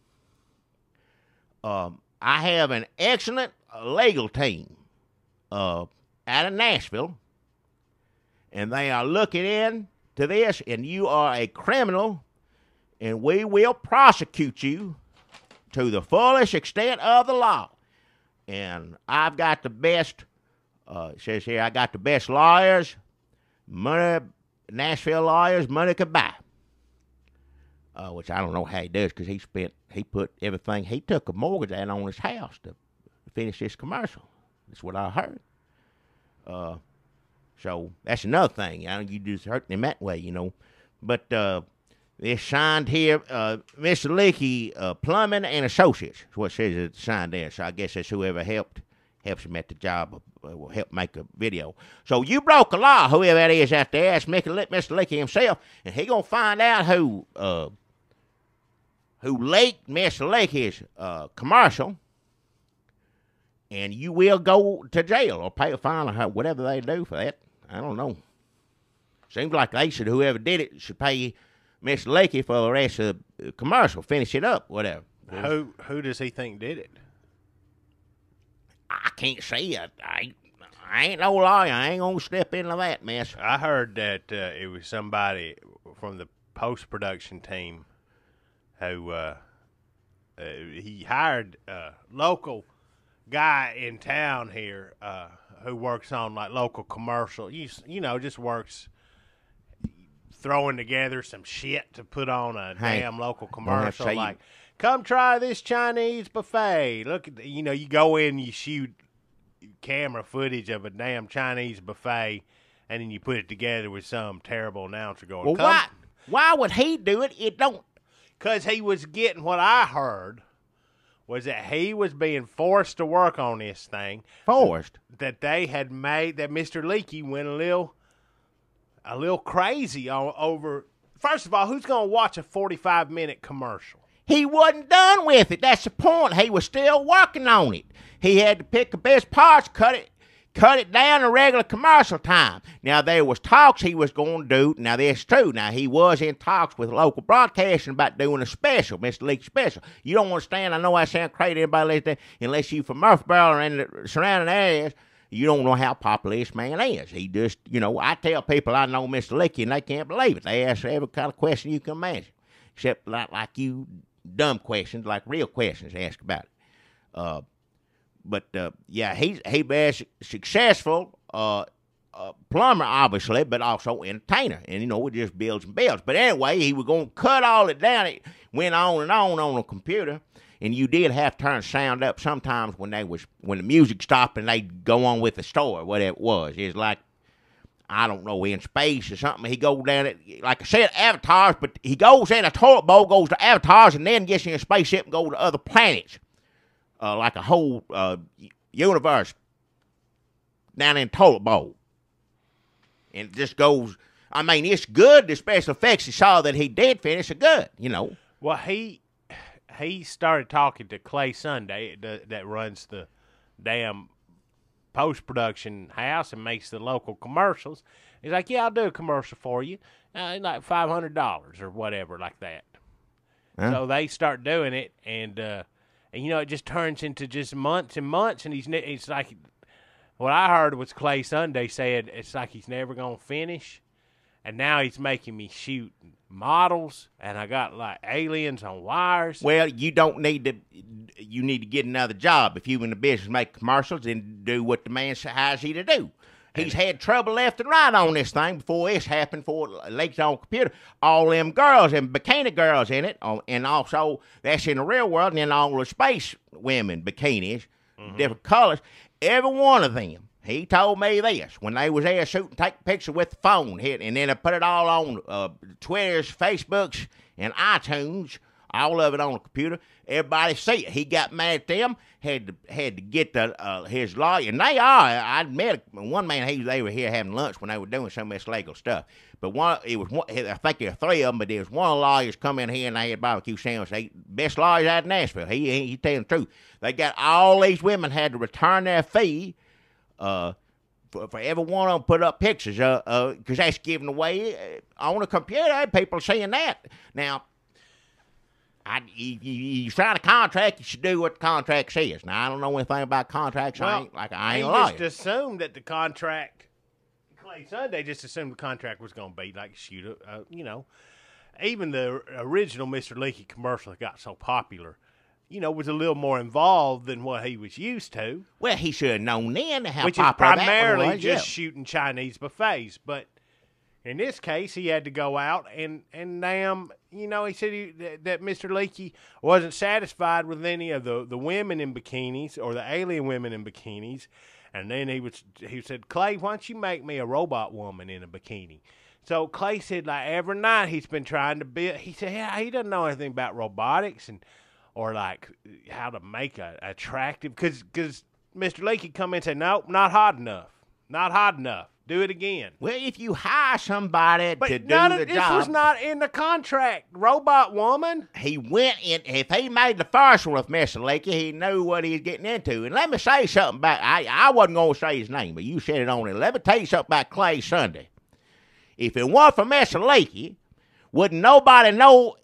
I have an excellent legal team out of Nashville, and they are looking into this, and you are a criminal, and we will prosecute you to the fullest extent of the law. And I've got the best. It says here, I got the best lawyers, Nashville lawyers, money could buy. Which I don't know how he does, because he put everything, he took a mortgage out on his house to finish this commercial. That's what I heard. So that's another thing. You just hurting him that way, But it's signed here, Mr. Leakey, Plumbing and Associates. That's what it says it's signed there. So I guess that's whoever helps him at the job, will help make a video. So you broke a law, whoever that is out there. That's Mr. Leakey himself, and he gonna find out who leaked Mr. Leakey's commercial, and you will go to jail or pay a fine or whatever they do for that. I don't know. Seems like whoever did it should pay Mr. Leakey for the rest of the commercial, finish it up, whatever. Who does he think did it? I can't say. I ain't no lawyer. I ain't gonna step into that mess. I heard that it was somebody from the post-production team who he hired a local guy in town here who works on like local commercial. Just works throwing together some shit to put on a damn local commercial. Like, come try this Chinese buffet. Look at you go in, you shoot camera footage of a damn Chinese buffet, and then you put it together with some terrible announcer going, well, why would he do it? It don't. Because he was getting, what I heard was that he was being forced to work on this thing. Forced? That they had made, that Mr. Leakey went a little crazy over. First of all, who's going to watch a 45-minute commercial? He wasn't done with it. That's the point. He was still working on it. He had to pick the best parts, cut it down to regular commercial time. Now, there was talks he was going to do. Now, that's true. Now, he was in talks with local broadcasting about doing a special, Mr. Leakey special. You don't understand. I know I sound crazy, everybody, unless you from Murfreesboro or in the surrounding areas. You don't know how popular this man is. He just, I tell people I know Mr. Leakey, and they can't believe it. They ask every kind of question you can imagine, except like you dumb questions, like real questions ask about it. But he's very successful plumber, obviously, but also entertainer. And, it just builds and builds. But anyway, he was going to cut all it down. It went on a computer. And you did have to turn sound up sometimes when the music stopped and they'd go on with the story, whatever it was. It's like, I don't know, in space or something. He goes down it, like I said, avatars, but he goes in a toilet bowl, goes to avatars, and then gets in a spaceship and goes to other planets. Like a whole universe down in toilet bowl. And it just goes, it's good. The special effects he saw that he did finish are good, Well, he started talking to Clay Sunday that runs the damn post-production house and makes the local commercials. He's like, yeah, I'll do a commercial for you, like $500 or whatever like that. Huh? So they start doing it, and it just turns into just months and months, and it's like what I heard was Clay Sunday said it's like he's never going to finish, and now he's making me shoot models, and I got like aliens on wires. Well, you need to get another job. If you in the business make commercials, then do what the man hires you to do. He's had trouble left and right on this thing before this happened, before it leaked on computer. All them girls and bikini girls in it, and also that's in the real world, and then all the space women bikinis, different colors. Every one of them, he told me this, when they was there shooting, take pictures with the phone, and then I put it all on Twitter's, Facebook's, and iTunes, all of it on the computer. Everybody see it. He got mad at them, had to get his lawyer. And I met one man, they were here having lunch when they were doing some of this legal stuff. But I think there were three of them, but there was one of the lawyers come in here and they had barbecue sandwiches. Best lawyers out of Nashville. He telling the truth. They got all these women had to return their fee for every one of them put up pictures because that's given away on a computer. People are seeing that. Now, you sign a contract, you should do what the contract says. Now, I don't know anything about contracts. Well, I ain't a lawyer. He just assumed that the contract, Clay Sunday just assumed the contract was going to be like shoot even the original Mr. Leakey commercial that got so popular, was a little more involved than what he was used to. Well, he should have known then how which popular is primarily that was, just shooting Chinese buffets. But in this case, he had to go out and damn, he said that Mr. Leakey wasn't satisfied with any of the women in bikinis or the alien women in bikinis. And then he said, Clay, why don't you make me a robot woman in a bikini? So Clay said, like, every night he's been trying to build. He said, yeah, he doesn't know anything about robotics or like how to make a attractive. Because Mr. Leakey come in and say, nope, not hot enough. Not hot enough. Do it again. Well, if you hire somebody to do the job. This was not in the contract, robot woman. He went in. If he made the first one with Mr. Leakey, he knew what he was getting into. And let me say something about, I wasn't going to say his name, but you said it on it. Let me tell you something about Clay Sunday. If it weren't for Mr. Leakey, wouldn't nobody know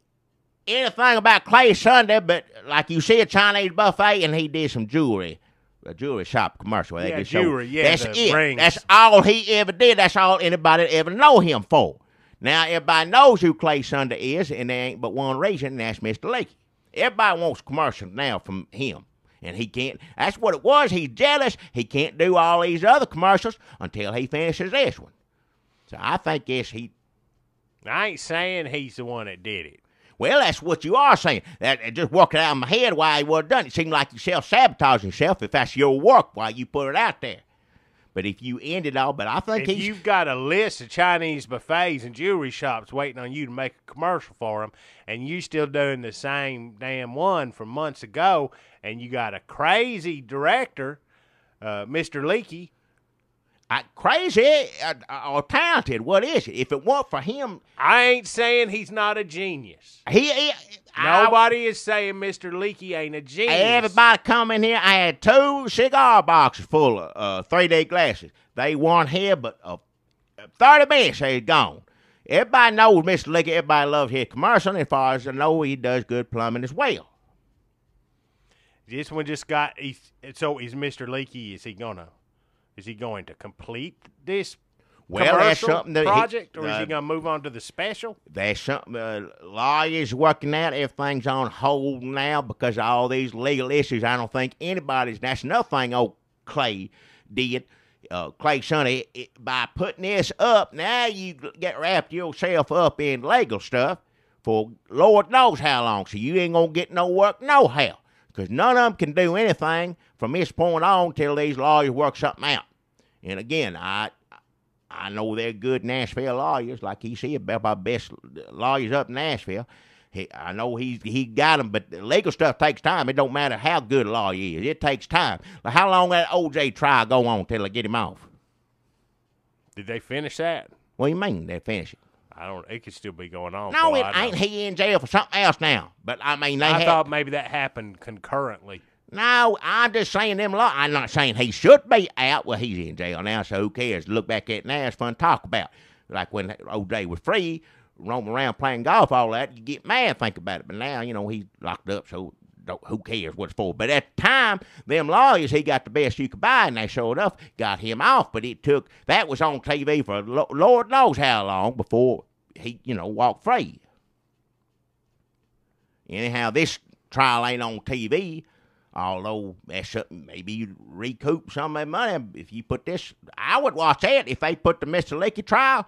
anything about Clay Sunday, but like you see a Chinese buffet, and he did some jewelry. A jewelry shop commercial. Where they jewelry, that's it. Rings. That's all he ever did. That's all anybody ever know him for. Now, everybody knows who Clay Sunday is, and there ain't but one reason, and that's Mr. Leakey. Everybody wants commercials now from him, and he can't. That's what it was. He's jealous. He can't do all these other commercials until he finishes this one. So I think I ain't saying he's the one that did it. Well, that's what you are saying. That just working out in my head why he wasn't done. It seemed like you self-sabotage yourself if that's your work, why you put it out there. But if you end it all, but I think if you've got a list of Chinese buffets and jewelry shops waiting on you to make a commercial for them, and you still doing the same damn one from months ago, and you got a crazy director, Mr. Leakey. Crazy or talented, what is it? If it weren't for him... I ain't saying he's not a genius. Nobody is saying Mr. Leakey ain't a genius. Everybody come in here. I had 2 cigar boxes full of 3D glasses. They weren't here, but 30 minutes they was gone. Everybody knows Mr. Leakey. Everybody loves his commercial. And as far as I know, he does good plumbing as well. This one just got... So is Mr. Leakey, is he going to complete this commercial project, or is he going to move on to the special? That's something lawyers working out. Everything's on hold now because of all these legal issues. I don't think that's another thing old Clay did. Clay Sonny, by putting this up, now you get wrapped yourself up in legal stuff for Lord knows how long. So you ain't going to get no work no how, because none of them can do anything from this point on till these lawyers work something out. And again, I know they're good Nashville lawyers, like he said, about my best lawyers up in Nashville. I know he got them, but the legal stuff takes time. It don't matter how good a lawyer is. It takes time. Like how long that O.J. trial go on till they get him off? Did they finish that? What do you mean they finish it? It could still be going on. No, it ain't. He in jail for something else now. But, I mean, I thought maybe that happened concurrently. No, I'm just saying them law. I'm not saying he should be out. Well, he's in jail now, so who cares? Look back at it now. It's fun to talk about. Like when O.J. was free, roaming around playing golf, all that, you get mad, think about it. But now, he's locked up, so who cares what it's for? But at the time, them lawyers, he got the best you could buy, and they sure enough got him off. But that was on TV for Lord knows how long before he, walked free. Anyhow, this trial ain't on TV. Although that's something, maybe you recoup some of that money if you put this. I would watch that if they put the Mr. Leakey trial,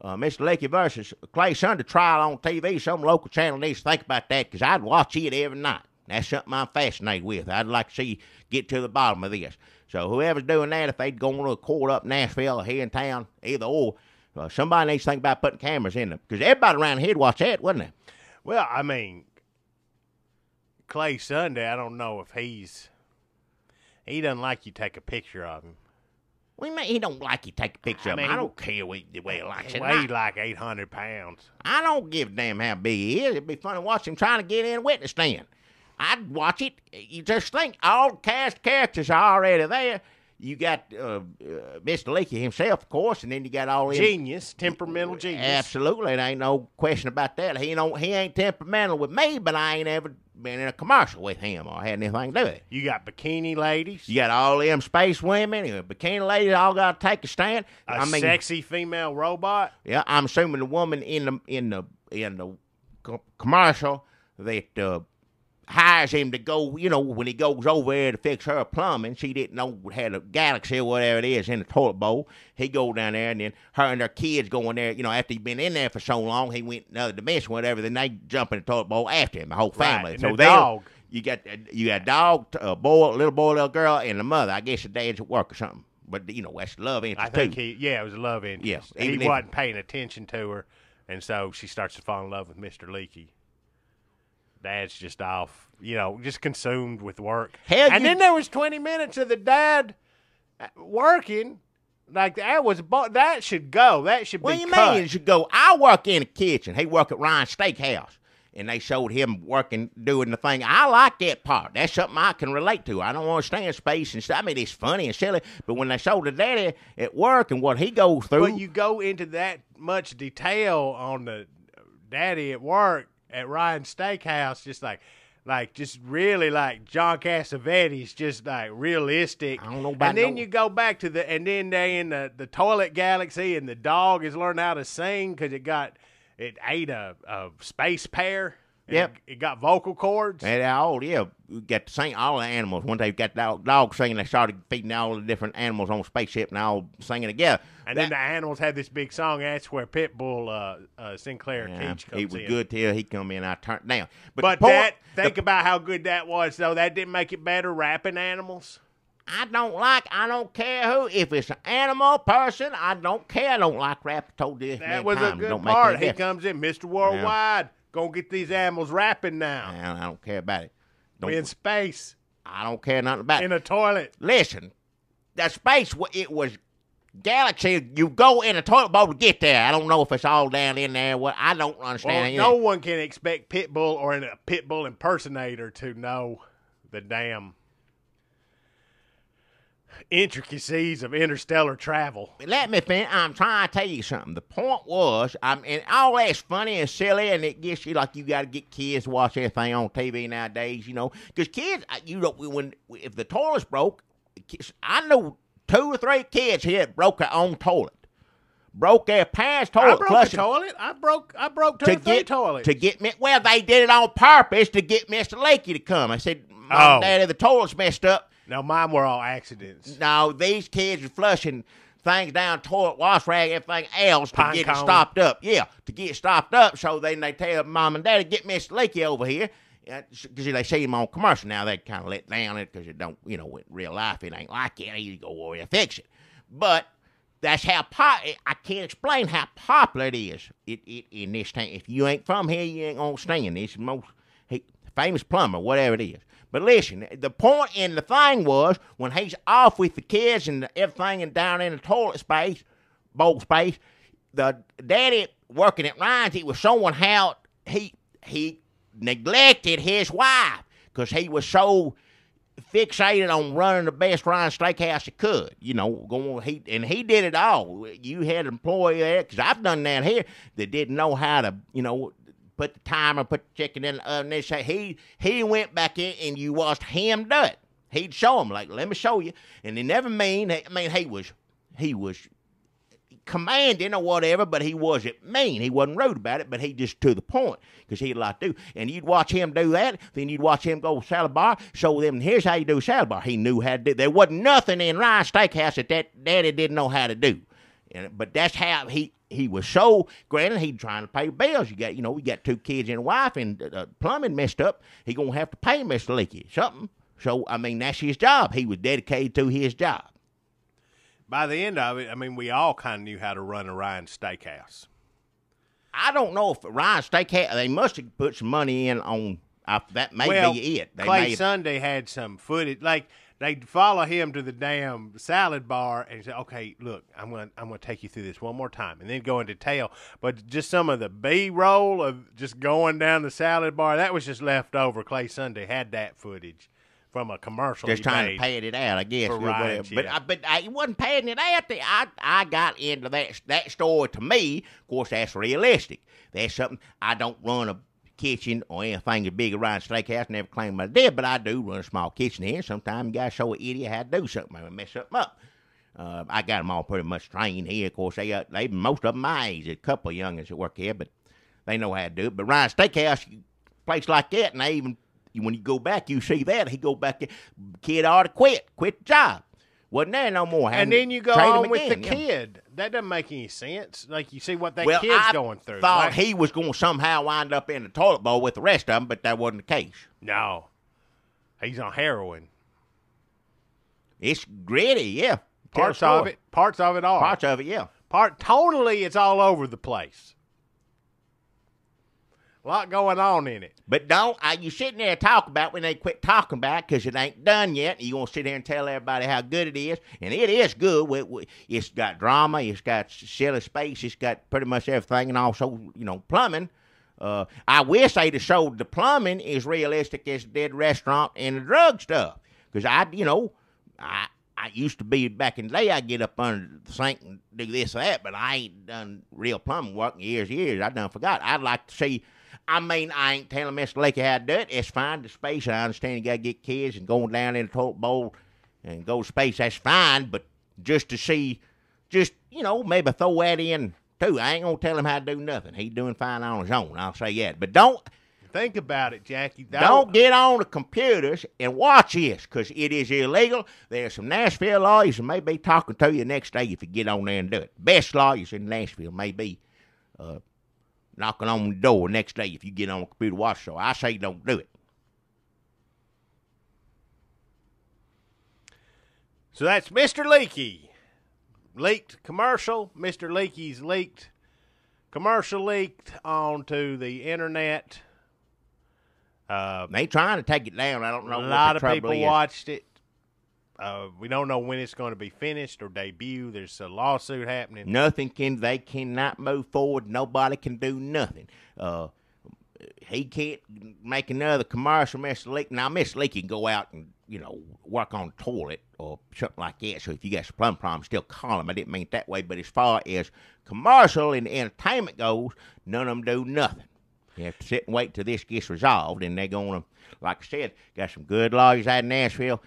Mr. Leakey versus Clay Sunder trial on TV. Some local channel needs to think about that because I'd watch it every night. That's something I'm fascinated with. I'd like to see get to the bottom of this. So whoever's doing that, if they'd go to a court up in Nashville or here in town, either or, somebody needs to think about putting cameras in them because everybody around here'd watch that, wouldn't they? Well, I mean, Clay Sunday, I don't know if he doesn't like you take a picture of him. What do you mean he don't like you take a picture of him? I don't care the way he likes it. He weighed like 800 pounds. I don't give a damn how big he is. It'd be fun to watch him trying to get in a witness stand. I'd watch it. You just think all the cast characters are already there. You got Mr. Leakey himself, of course, and then you got all genius, temperamental genius. Absolutely, there ain't no question about that. He ain't temperamental with me, but I ain't ever been in a commercial with him or had anything to do with it. You got bikini ladies. You got all them space women, bikini ladies. All got to take a stand. Sexy female robot. Yeah, I'm assuming the woman in the commercial that hires him to go, when he goes over there to fix her plumbing, she didn't know had a Galaxy or whatever it is in the toilet bowl. He go down there, and then her and her kids go in there, after he'd been in there for so long, he went another dimension, whatever, then they jump in the toilet bowl after him, the whole family. Right, so the dog. You got a dog, a boy, little boy, little girl, and the mother. I guess the dad's at work or something. But, that's love interest, I think it was a love interest. Yeah, he wasn't paying attention to her, and so she starts to fall in love with Mr. Leakey. Dad's just off, just consumed with work. Then there was 20 minutes of the dad working. Like, that should go. That should be cut. What do you mean it should go? I work in the kitchen. He work at Ryan's Steakhouse. And they showed him working, doing the thing. I like that part. That's something I can relate to. I don't understand space and stuff. I mean, it's funny and silly. But when they showed the daddy at work and what he goes through. But you go into that much detail on the daddy at work at Ryan's Steakhouse, just just really like John Cassavetes, just like realistic. I don't know about and then you go back to and then they in the toilet galaxy, and the dog is learning how to sing because it ate a space pear. Yep. It got vocal cords. And we got to sing all the animals. One day we got the dog singing. They started feeding all the different animals on the spaceship and all singing together. And then the animals had this big song. That's where Pitbull Sinclair Keach comes in. He was good till he come in. I turned down. But think about how good that was, though. That didn't make it better, rapping animals. I don't care who. If it's an animal person, I don't care. I don't like rap. I told you this. That was a good part. He comes in, Mr. Worldwide. Gonna get these animals rapping now. I don't care about it. We in space. I don't care nothing about it. In a toilet. Listen, the space, it was galaxy. You go in a toilet bowl to get there. I don't know if it's all down in there. I don't understand. Well, no one can expect Pitbull or a Pitbull impersonator to know the damn intricacies of interstellar travel. Let me finish. I'm trying to tell you something. The point was, and all that's funny and silly, and it gets you like you got to get kids to watch everything on TV nowadays, because kids, if the toilet's broke, I know 2 or 3 kids here that broke their own toilet. Broke their parents' toilet. I broke a toilet. I broke 2 or 3 toilets. Well, they did it on purpose to get Mr. Leakey to come. I said, Mom, Daddy, the toilet's messed up. No, mine were all accidents. No, these kids are flushing things down toilet, wash rag, everything else to get it stopped up. Yeah, to get it stopped up. So then they tell Mom and Daddy, get Mr. Leakey over here. Because they see him on commercial now, they kind of let down it because it don't, in real life, it ain't like it. You go over there fix it. But that's how I can't explain how popular it is in this town. If you ain't from here, you ain't gonna stand. It's the most famous plumber, whatever it is. But listen, the point in the thing was when he's off with the kids and everything and down in the toilet space, bowl space, the daddy working at Ryan's, he was showing how he neglected his wife because he was so fixated on running the best Ryan's Steakhouse he could. You know, he did it all. You had an employee there, because I've done that here, that didn't know how to, you know, put the timer, put the chicken in the oven. He went back in and you watched him do it. He'd show him, like, let me show you. And he never he was commanding or whatever, but he wasn't mean. He wasn't rude about it, but he just to the point, because he had a lot to do. And you'd watch him do that, then you'd watch him go to salad bar, show them, here's how you do salad bar. He knew how to do. There wasn't nothing in Ryan's Steakhouse that Daddy didn't know how to do. But that's how he was so, granted, he's trying to pay bills. We got 2 kids and a wife, and plumbing messed up. He going to have to pay Mr. Leakey something. So, I mean, that's his job. He was dedicated to his job. By the end of it, I mean, we all kind of knew how to run a Ryan's Steakhouse. I don't know if Ryan's Steakhouse, they must have put some money in on, that may be it. Clay Sunday had some footage. Like, they'd follow him to the damn salad bar and say, okay, look, I'm gonna take you through this one more time, and then go into detail. But just some of the B-roll of just going down the salad bar, that was just left over. Clay Sunday had that footage from a commercial. Just trying to pad it out, I guess. Ryan's, but he wasn't padding it out. I got into that story. To me, of course, that's realistic. That's something. I don't run a kitchen or anything as big as Ryan's Steakhouse. Never claimed I did, but I do run a small kitchen here. Sometimes you got to show an idiot how to do something and mess something up. I got them all pretty much trained here. Of course, they most of them my age. A couple of youngins that work here, but they know how to do it. But Ryan's Steakhouse, place like that, and they even, when you go back, you see that. He go back there. Kid ought to quit the job. Wasn't there no more. And then you go on with the kid. That doesn't make any sense. Like, you see what that kid's going through. I thought he was going to somehow wind up in the toilet bowl with the rest of them, but that wasn't the case. No. He's on heroin. It's gritty, yeah. Parts of it are. Parts of it, yeah. Totally, it's all over the place. A lot going on in it. But you sitting there and talk about when they quit talking about it, because it ain't done yet. You want to sit there and tell everybody how good it is. And it is good. It's got drama. It's got silly space. It's got pretty much everything. And also, plumbing. I wish they'd have showed the plumbing is realistic as it did restaurant and the drug stuff. Because I used to be, back in the day, I'd get up under the sink and do this or that. But I ain't done real plumbing work in years. I done forgot. I'd like to see. I mean, I ain't telling Mr. Lakey how to do it. It's fine, the space. I understand you got to get kids and going down in the toilet bowl and go to space. That's fine, but just to see, maybe throw that in, too. I ain't going to tell him how to do nothing. He's doing fine on his own. I'll say that. But don't. Think about it, Jackie. Don't get on the computers and watch this, because it is illegal. There's some Nashville lawyers who may be talking to you next day if you get on there and do it. Best lawyers in Nashville may be knocking on the door next day if you get on a computer watch. So I say don't do it. So that's Mr. Leakey. Leaked commercial. Mr. Leakey's leaked commercial, leaked onto the internet. They trying to take it down. I don't know. A lot of people watched it. We don't know when it's going to be finished or debut. There's a lawsuit happening. They cannot move forward. Nobody can do nothing. He can't make another commercial, Mr. Leakey. Now, Mr. Leakey can go out and, work on the toilet or something like that. So if you got some plumbing problems, still call him. I didn't mean it that way. But as far as commercial and entertainment goes, none of them do nothing. You have to sit and wait till this gets resolved, and they're going to, like I said, got some good lawyers out in Nashville.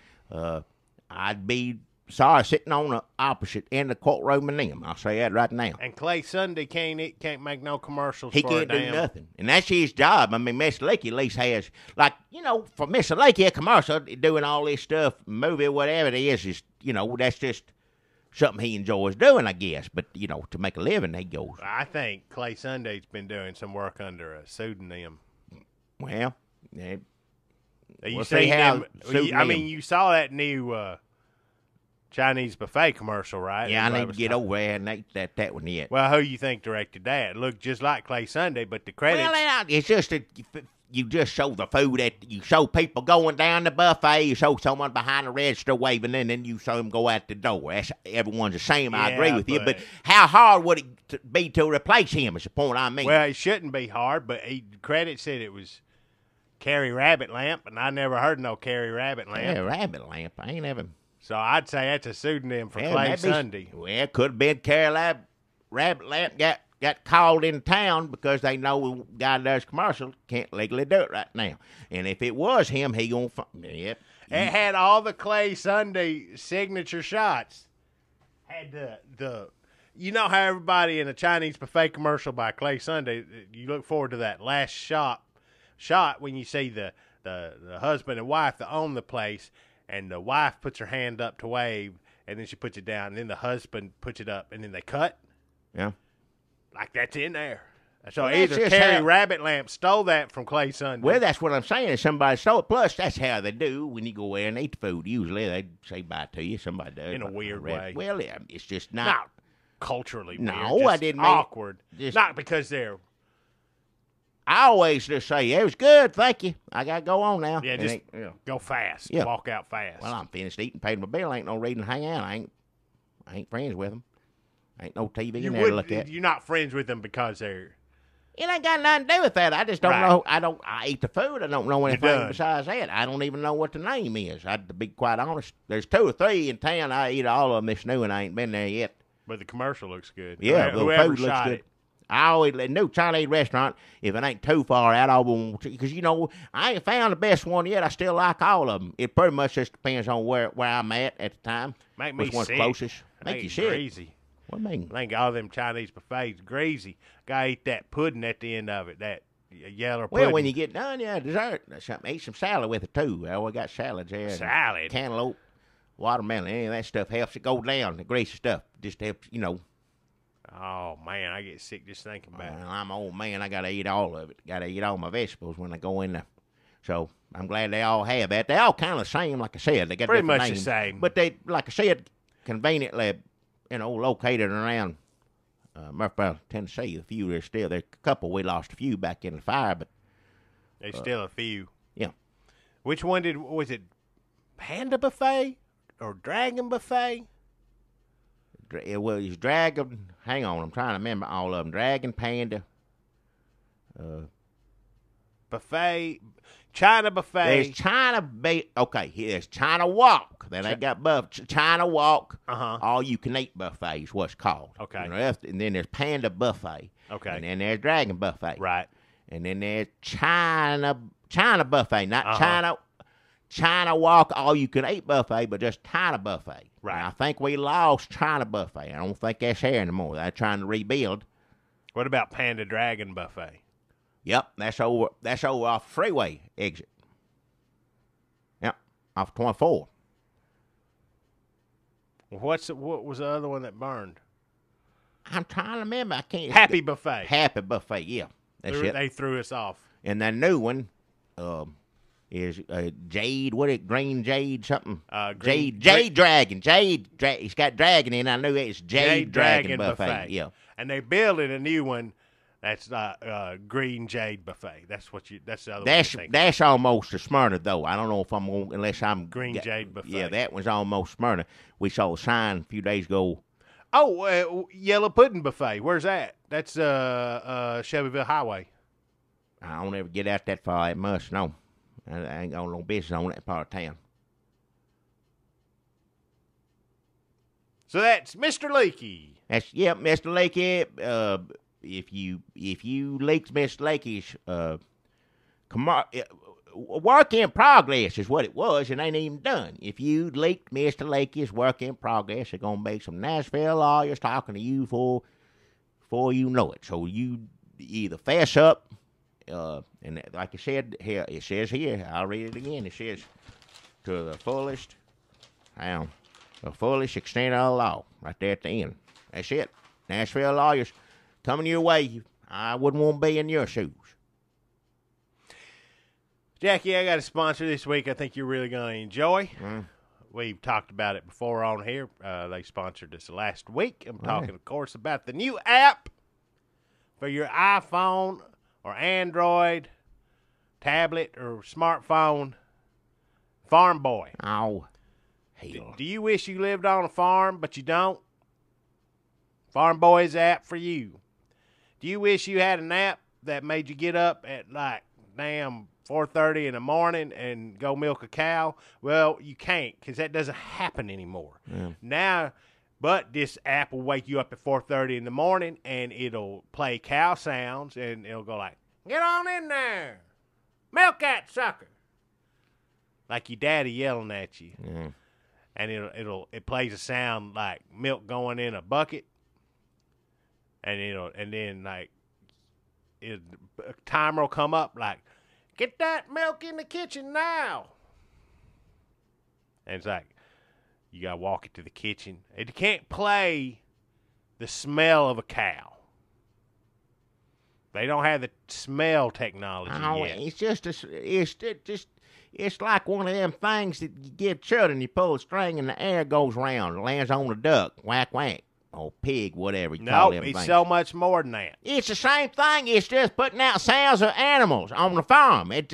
I'd be sorry sitting on the opposite end of the courtroom with them. I'll say that right now. And Clay Sunday can't make no commercials. He can't do nothing, and that's his job. I mean, Mr. Leakey at least has, for Mr. Leakey, a commercial doing all this stuff, movie, whatever it is that's just something he enjoys doing, I guess. But to make a living, he goes. I think Clay Sunday's been doing some work under a pseudonym. Well, yeah. You saw that new Chinese buffet commercial, right? Yeah, I need to get over there and ain't that one yet. Well, who you think directed that? It looked just like Clay Sunday, but the credits. Well, it's just you just show the food you show people going down the buffet, you show someone behind the register waving, and then you show them go out the door. Everyone's the same. I agree with you, but how hard would it be to replace him? Is the point I mean. Well, it shouldn't be hard, but credit said it was Carrie Rabbit Lamp, and I never heard no Carrie Rabbit Lamp. Yeah, Rabbit Lamp. I ain't ever. So I'd say that's a pseudonym for Clay Sunday. Well, it could have been Carrie Rabbit Lamp got called in town because they know the guy that does commercial can't legally do it right now. And if it was him, he gonna yep. It had all the Clay Sunday signature shots. Had the you know how everybody in a Chinese buffet commercial by Clay Sunday, you look forward to that last shot when you see the husband and wife that own the place, and the wife puts her hand up to wave, and then she puts it down, and then the husband puts it up, and then they cut. Yeah. Like that's in there. So either Carrie Rabbit Lamp stole that from Clay Sunday. Well, that's what I'm saying. Is somebody stole it. Plus, that's how they do when you go there and eat the food. Usually, they say bye to you. Somebody does. In a weird way. Well, yeah, it's just not culturally weird. No, I didn't mean awkward. Not because they're. I always just say, it was good, thank you. I got to go on now. Yeah, just go fast. Yeah. Walk out fast. Well, I'm finished eating, paid my bill. Ain't no reason to hang out. I ain't friends with them. Ain't no TV in there to look at. You're not friends with them because they're... It ain't got nothing to do with that. I just don't know. I eat the food. I don't know anything besides that. I don't even know what the name is. To be quite honest, there's 2 or 3 in town. I eat all of them this new, and I ain't been there yet. But the commercial looks good. Yeah, the food looks good. I always new Chinese restaurant. If it ain't too far out, I won't, because I ain't found the best one yet. I still like all of them. It pretty much just depends on where I'm at the time. Make me which one's sick. Closest. Make you sick. Greasy. What do you mean? I think all them Chinese buffets greasy. Gotta eat that pudding at the end of it. That yellow pudding. Well, when you get done, dessert. Eat some salad with it too. I always got salads there. Salad. Cantaloupe, watermelon, any of that stuff helps it go down. The greasy stuff just helps, Oh, man, I get sick just thinking about it. Well, I'm an old man. I got to eat all of it. Got to eat all my vegetables when I go in there. So I'm glad they all have that. They all kind of the same, like I said. They got pretty different much names, the same. But they, like I said, conveniently, located around Murfreesboro, Tennessee. There's a couple. We lost a few back in the fire, but there's still a few. Yeah. Which one was it? Panda Buffet or Dragon Buffet? It was Dragon. Hang on, I'm trying to remember all of them. Dragon, Panda, Buffet, China Buffet. There's China. Okay, here's China Walk. Then they got China Walk. All you can eat buffet is what's called. Okay. And then there's Panda Buffet. Okay. And then there's Dragon Buffet. Right. And then there's China Buffet, not China Walk, all you can eat buffet, but just China Buffet. Right. And I think we lost China Buffet. I don't think that's here anymore. They're trying to rebuild. What about Panda Dragon Buffet? Yep, that's over off freeway exit. Yep, off 24. What was the other one that burned? I'm trying to remember. I can't. Happy Buffet. Happy Buffet. Yeah, that's it. They threw us off. And that new one is Jade. What is it? Green Jade something? Jade Dragon. It's got dragon in. I knew it's Jade Dragon Buffet. Yeah. And they building a new one. That's Green Jade Buffet. That's the other one. That's almost a Smyrna though. I don't know if I'm going unless I'm Green Jade Buffet. Yeah, that one's almost Smyrna. We saw a sign a few days ago. Oh, Yellow Pudding Buffet. Where's that? That's Shelbyville Highway. I don't ever get out that far. It must no. I ain't got no business on that part of town. So that's Mr. Leakey. Mr. Leakey. If you leaked Mr. Leakey's work in progress is what it was, and ain't even done. If you leaked Mr. Leakey's work in progress, there's gonna be some Nashville lawyers talking to you before you know it. So you either fess up. And like I said, here it says here, I'll read it again. It says, to the fullest extent of the law, right there at the end. That's it. Nashville lawyers coming your way. I wouldn't want to be in your shoes. Jackie, I got a sponsor this week I think you're really going to enjoy. We've talked about it before on here. They sponsored us last week. I'm talking, of course, about the new app for your iPhone or Android tablet or smartphone, Farm Boy. Oh, hell. Do you wish you lived on a farm, but you don't? Farm Boy is the app for you. Do you wish you had an app that made you get up at like damn 4:30 in the morning and go milk a cow? Well, you can't, because that doesn't happen anymore. Yeah. Now, but this app will wake you up at 4:30 in the morning, and it'll play cow sounds, and it'll go like, "Get on in there, milk that sucker," like your daddy yelling at you. Yeah. And it plays a sound like milk going in a bucket, and then like a timer will come up like, "Get that milk in the kitchen now." And it's like, you gotta walk it to the kitchen. It can't play the smell of a cow. They don't have the smell technology yet. It's like one of them things that you give children. You pull a string and the air goes round. It lands on the duck. Whack, whack. Or pig, whatever you call them it's things. so much more than that. It's the same thing. It's just putting out sounds of animals on the farm. It's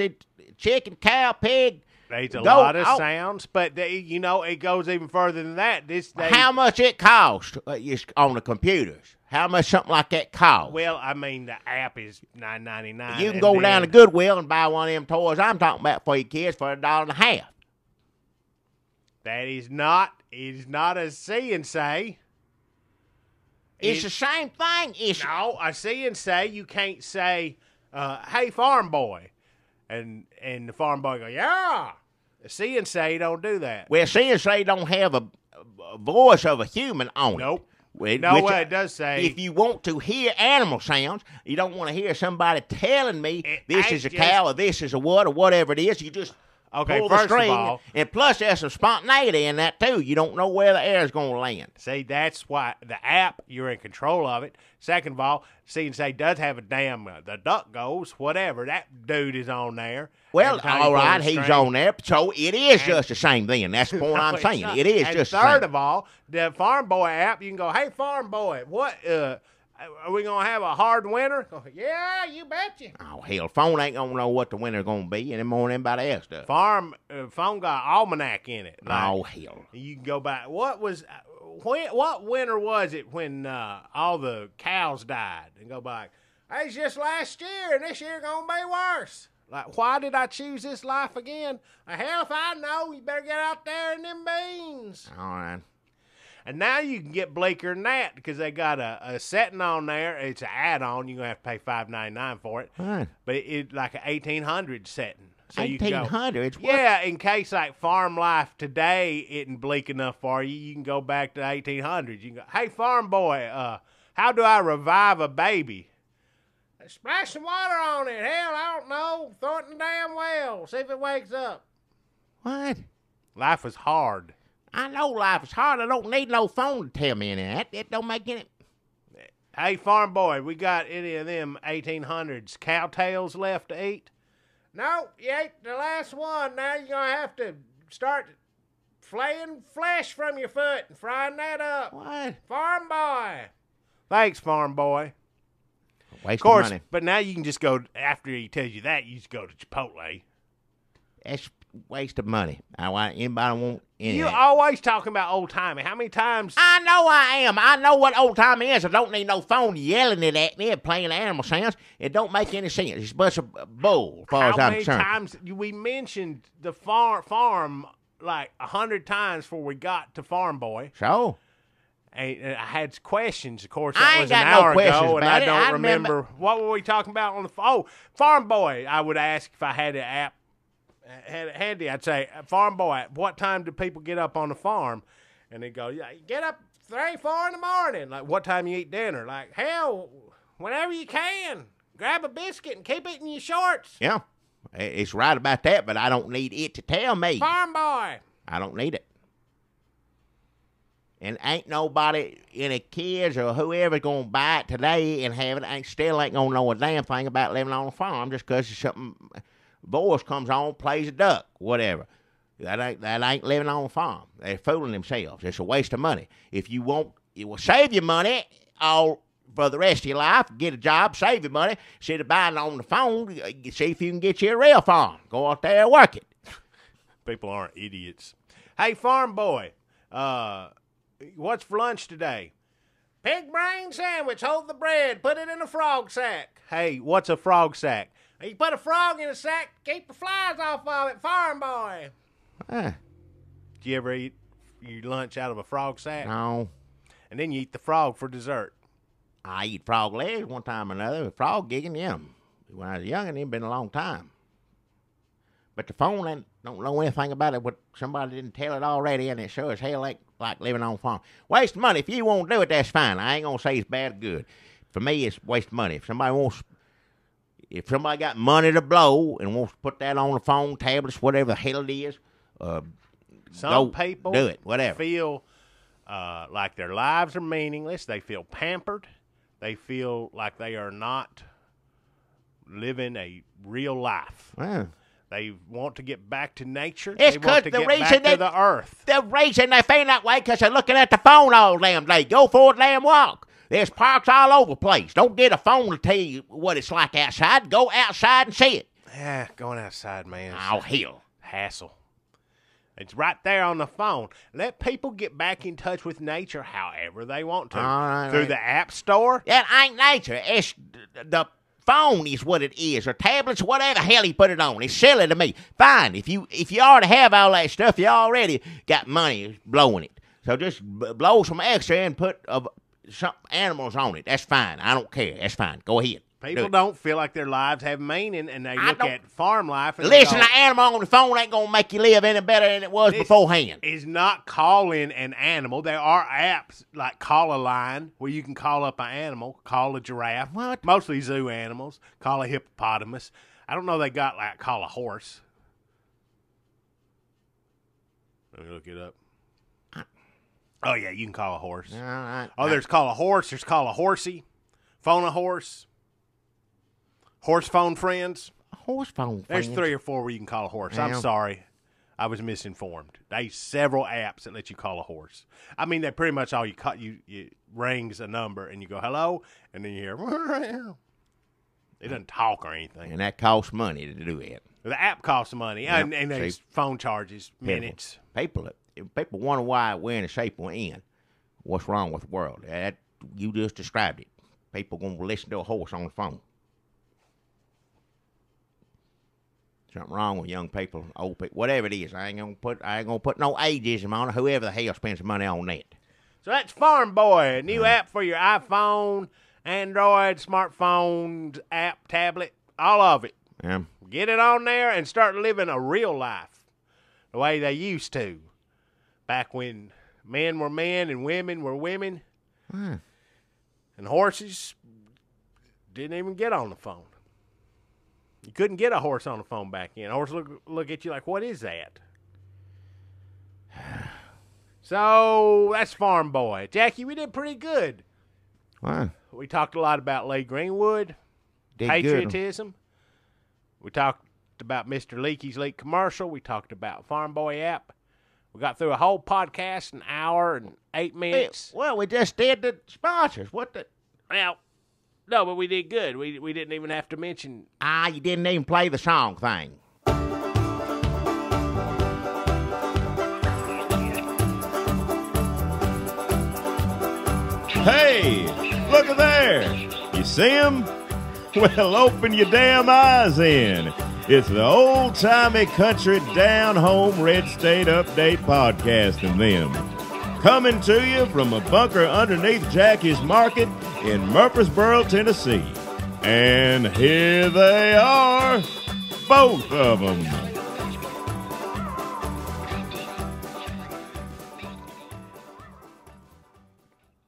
chicken, cow, pig. There's a lot of sounds, but it goes even further than that. How much it costs on the computers? How much something like that costs? Well, I mean, the app is $9.99. You can go down to Goodwill and buy one of them toys I'm talking about for your kids for $1.50. That is not. It is not a see and say. It's the same thing. No, a see and say. You can't say, "Hey, Farm Boy," and the Farm Boy go, "Yeah." A see and say don't do that. Well, see and say don't have a voice of a human on it. Nope. It does say. If you want to hear animal sounds, you don't want to hear somebody telling me this is a cow or this is a what or whatever it is. You just pull the string. Of all, and plus, there's some spontaneity in that, too. You don't know where the air is going to land. See, that's why the app, you're in control of it. Second of all, see and say does have a damn, the duck goes, whatever. That dude is on there. Well, all right, he's on there. So it is just the same thing. That's the point I'm saying. It is just the same. Third of all, the Farm Boy app, you can go, "Hey, Farm Boy, what, are we going to have a hard winter?" Go, "Yeah, you betcha." Oh, hell, phone ain't going to know what the winter's going to be any more than anybody else does. Phone got almanac in it. Like, oh, hell. You can go back. What winter was it when all the cows died? And go back, "Hey, it's just last year, and this year going to be worse." Like, why did I choose this life again? Hell, if I know, you better get out there in them beans. All right. And now you can get bleaker than that because they got a setting on there. It's an add-on. You're going to have to pay $5.99 for it. Right. But it's like an 1800 setting. So 1800s? Yeah, in case like farm life today isn't bleak enough for you, you can go back to 1800s. You can go, "Hey, Farm Boy, how do I revive a baby?" "Splash some water on it. Hell, I don't know. Throw it in the damn well. See if it wakes up." What? Life is hard. I know life is hard. I don't need no phone to tell me any of that. It don't make any... "Hey, Farm Boy, we got any of them 1800s cowtails left to eat?" "No, you ate the last one. Now you're going to have to start flaying flesh from your foot and frying that up." What? "Farm Boy." "Thanks, Farm Boy." Waste Of course, of money. but now you can just go, after he tells you that, you just go to Chipotle. That's waste of money. I want anybody want any. You're always talking about old-timey. How many times? I know I am. I know what old time is. I don't need no phone yelling it at me and playing animal sounds. It don't make any sense. It's a bunch of bull, as far as I'm concerned. How many times we mentioned the farm like 100 times before we got to Farm Boy? So? And I had questions. Of course, I that ain't was got an no hour questions ago, and about I it. don't I remember. What were we talking about on the phone? Oh, Farm Boy. I would ask if I had an app. Had it handy, I'd say, "Farm Boy, what time do people get up on the farm?" And they'd go, "Yeah, you get up 3, 4 in the morning." Like, "What time you eat dinner?" Like, "Hell, whenever you can. Grab a biscuit and keep it in your shorts." Yeah. It's right about that, but I don't need it to tell me. Farm Boy. I don't need it. And ain't nobody, any kids or whoever going to buy it today and have it, still ain't going to know a damn thing about living on a farm just because it's something... voice comes on, plays a duck, whatever. That ain't living on a farm. They're fooling themselves. It's a waste of money. If you want, it will save you money. All for the rest of your life. Get a job, save your money, instead of buying on the phone. See if you can get you a real farm. Go out there and work it. People aren't idiots. Hey, farm boy, what's for lunch today? Pig brain sandwich. Hold the bread. Put it in a frog sack. Hey, what's a frog sack? You put a frog in a sack to keep the flies off of it, farm boy. Huh. Do you ever eat your lunch out of a frog sack? No. And then you eat the frog for dessert. I eat frog legs one time or another. Frog gigging, yeah. When I was young, and it's been a long time. But the phone, I don't know anything about it, but somebody didn't tell it already, and it sure as hell ain't like living on a farm. Waste money. If you won't do it, that's fine. I ain't going to say it's bad or good. For me, it's waste money. If somebody got money to blow and wants to put that on the phone, tablets, whatever the hell it is, some people do it, whatever. Feel like their lives are meaningless. They feel pampered. They feel like they are not living a real life. Yeah. They want to get back to nature. It's they want to get back to the earth. The reason they feel that way because they're looking at the phone all damn day. Go for a damn walk. There's parks all over the place. Don't get a phone to tell you what it's like outside. Go outside and see it. Yeah, going outside, man. Oh, hell. Hassle. It's right there on the phone. Let people get back in touch with nature however they want to. Right, Through the app store. That ain't nature. It's the phone is what it is, or tablets, whatever the hell he put it on. It's silly to me. Fine, if you already have all that stuff, you already got money blowing it. So just blow some extra and put some animals on it. That's fine. I don't care. That's fine. Go ahead. People don't feel like their lives have meaning, and they look at farm life. And listen, the animal on the phone ain't going to make you live any better than it was beforehand. Is not calling an animal. There are apps like Call a Line where you can call up an animal, call a giraffe. What? Mostly zoo animals. Call a hippopotamus. I don't know they got like call a horse. Let me look it up. Oh, yeah, you can call a horse. There's call a horse. There's call a horsey. Phone a horse. Horse phone friends. Horse phone friends. There's 3 or 4 where you can call a horse. I'm sorry. I was misinformed. There's several apps that let you call a horse. I mean, they're pretty much all you call. You rings a number and you go, hello, and then you hear, it doesn't talk or anything. And that costs money to do it. The app costs money, Yep. and there's phone charges, minutes. People wonder why we're in the shape we're in. What's wrong with the world? You just described it. People going to listen to a horse on the phone. Something wrong with young people, old people, whatever it is. I ain't gonna put no ageism on it. Whoever the hell spends money on that. So that's Farm Boy, a new app for your iPhone, Android, smartphones, app, tablet, all of it. Yeah. Get it on there and start living a real life the way they used to. Back when men were men and women were women. Hmm. And horses didn't even get on the phone. You couldn't get a horse on the phone back then. A horse look at you like, what is that? So that's Farm Boy. Jackie, we did pretty good. Wow. We talked a lot about Lee Greenwood, Did patriotism. Good. We talked about Mr. Leakey's Leak commercial. We talked about Farm Boy app. We got through a whole podcast, an hour and 8 minutes. Well, we just did the sponsors. What the? Well, no, but we did good. We didn't even have to mention. You didn't even play the song thing. Hey, look at there. You see him? Well, open your damn eyes in. It's the old-timey country down-home red state update podcast and them. Coming to you from a bunker underneath Jackie's Market in Murfreesboro, Tennessee. And here they are, both of them.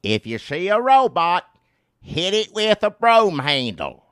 If you see a robot, hit it with a broom handle.